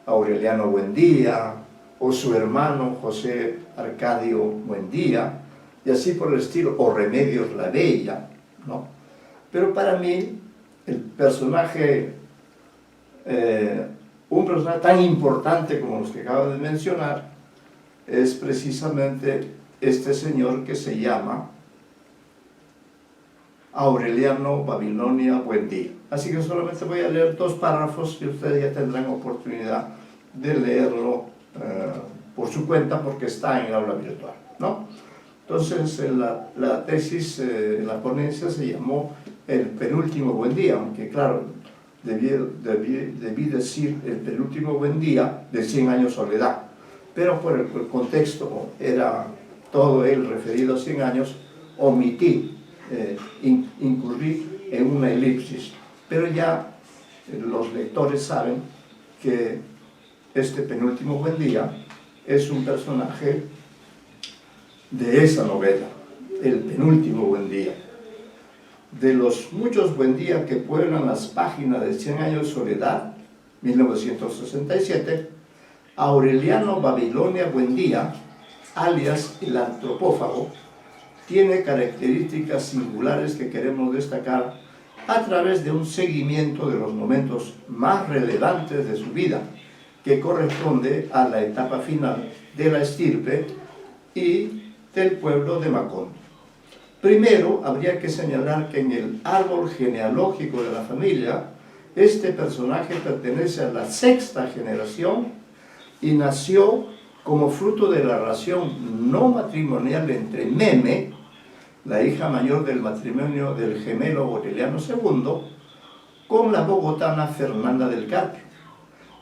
[SPEAKER 3] Aureliano Buendía, o su hermano José Arcadio Buendía, y así por el estilo, o Remedios la Bella, ¿no? Pero para mí, el personaje, un personaje tan importante como los que acabo de mencionar, es precisamente este señor que se llama Aureliano Babilonia Buendía. Así que solamente voy a leer 2 párrafos y ustedes ya tendrán oportunidad de leerlo por su cuenta, porque está en el aula virtual, ¿no? Entonces, la tesis, la ponencia se llamó El penúltimo Buendía, aunque claro, debí decir el penúltimo Buendía de 100 años de soledad, pero por el contexto era todo él referido a 100 años, omití, incurrí en una elipsis, pero ya los lectores saben que este penúltimo Buendía es un personaje de esa novela, el penúltimo Buendía. De los muchos Buendía que pueblan las páginas de 100 años de soledad, 1967, Aureliano Babilonia Buendía, alias el antropófago, tiene características singulares que queremos destacar a través de un seguimiento de los momentos más relevantes de su vida, que corresponde a la etapa final de la estirpe y del pueblo de Macondo. Primero, habría que señalar que en el árbol genealógico de la familia, este personaje pertenece a la 6ª generación y nació como fruto de la relación no matrimonial entre Meme, la hija mayor del matrimonio del gemelo Aureliano II, con la bogotana Fernanda del Carpio,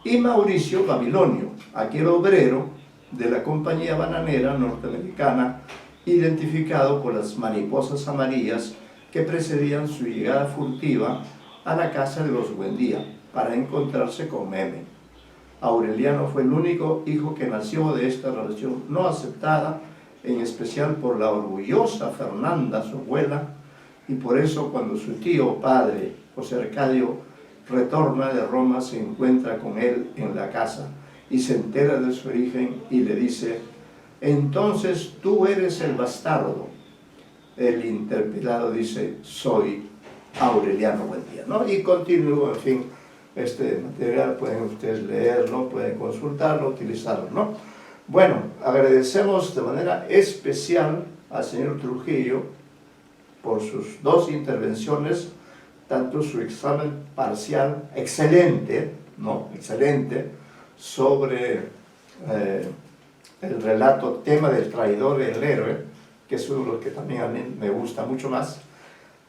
[SPEAKER 3] y Mauricio Babilonio, aquel obrero de la compañía bananera norteamericana, identificado por las mariposas amarillas que precedían su llegada furtiva a la casa de los Buendía para encontrarse con Meme. Aureliano fue el único hijo que nació de esta relación no aceptada, en especial por la orgullosa Fernanda, su abuela, y por eso cuando su tío padre, José Arcadio, retorna de Roma, se encuentra con él en la casa y se entera de su origen y le dice: entonces tú eres el bastardo. El interpelado dice: soy Aureliano Buendía, ¿no? Y continúo, en fin, este material pueden ustedes leerlo, pueden consultarlo, utilizarlo, ¿no? Bueno, agradecemos de manera especial al señor Trujillo por sus 2 intervenciones, tanto su examen parcial excelente, ¿no? Excelente, sobre el relato tema del traidor y el héroe, que es uno de los que también a mí me gusta mucho más,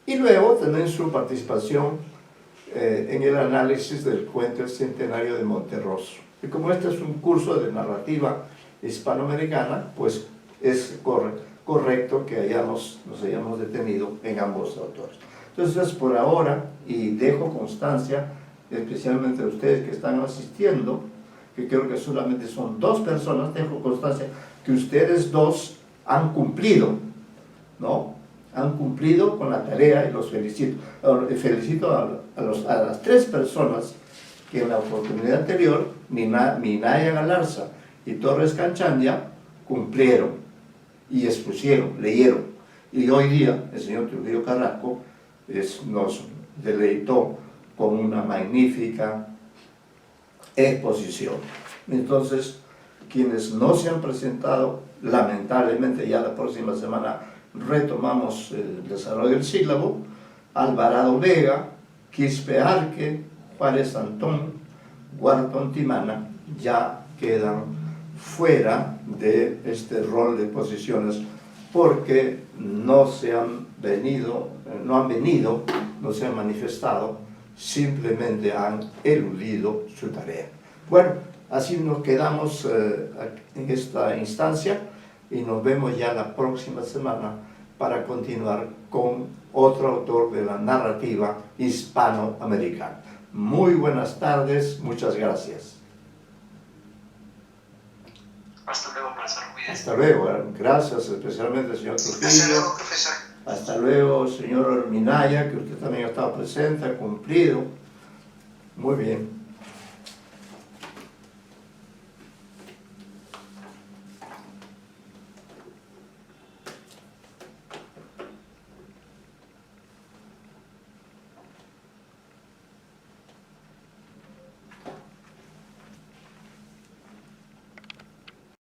[SPEAKER 3] y luego también su participación en el análisis del cuento El Centenario de Monterroso. Y como este es un curso de narrativa hispanoamericana, pues es correcto que nos hayamos detenido en ambos autores. Entonces, por ahora, y dejo constancia, especialmente a ustedes que están asistiendo, que creo que solamente son 2 personas, dejo constancia que ustedes 2 han cumplido, ¿no? Han cumplido con la tarea y los felicito. Felicito a las 3 personas que en la oportunidad anterior, Minaya Galarza y Torres Canchandia, cumplieron y expusieron, leyeron. Y hoy día el señor Trujillo Carrasco nos deleitó con una magnífica exposición. Entonces, quienes no se han presentado, lamentablemente ya la próxima semana retomamos el desarrollo del sílabo. Alvarado Vega, Quispe Arque, Juárez Antón, Guarton Timana ya quedan fuera de este rol de posiciones porque no han venido, no se han manifestado, simplemente han eludido su tarea. Bueno, así nos quedamos en esta instancia y nos vemos ya la próxima semana para continuar con otro autor de la narrativa hispanoamericana. Muy buenas tardes, muchas gracias.
[SPEAKER 4] Hasta luego, profesor. Cuídese.
[SPEAKER 3] Hasta luego, gracias especialmente señor Trujillo.
[SPEAKER 5] Hasta luego, profesor.
[SPEAKER 3] Hasta luego, señor Minaya, que usted también ha estado presente, ha cumplido. Muy bien.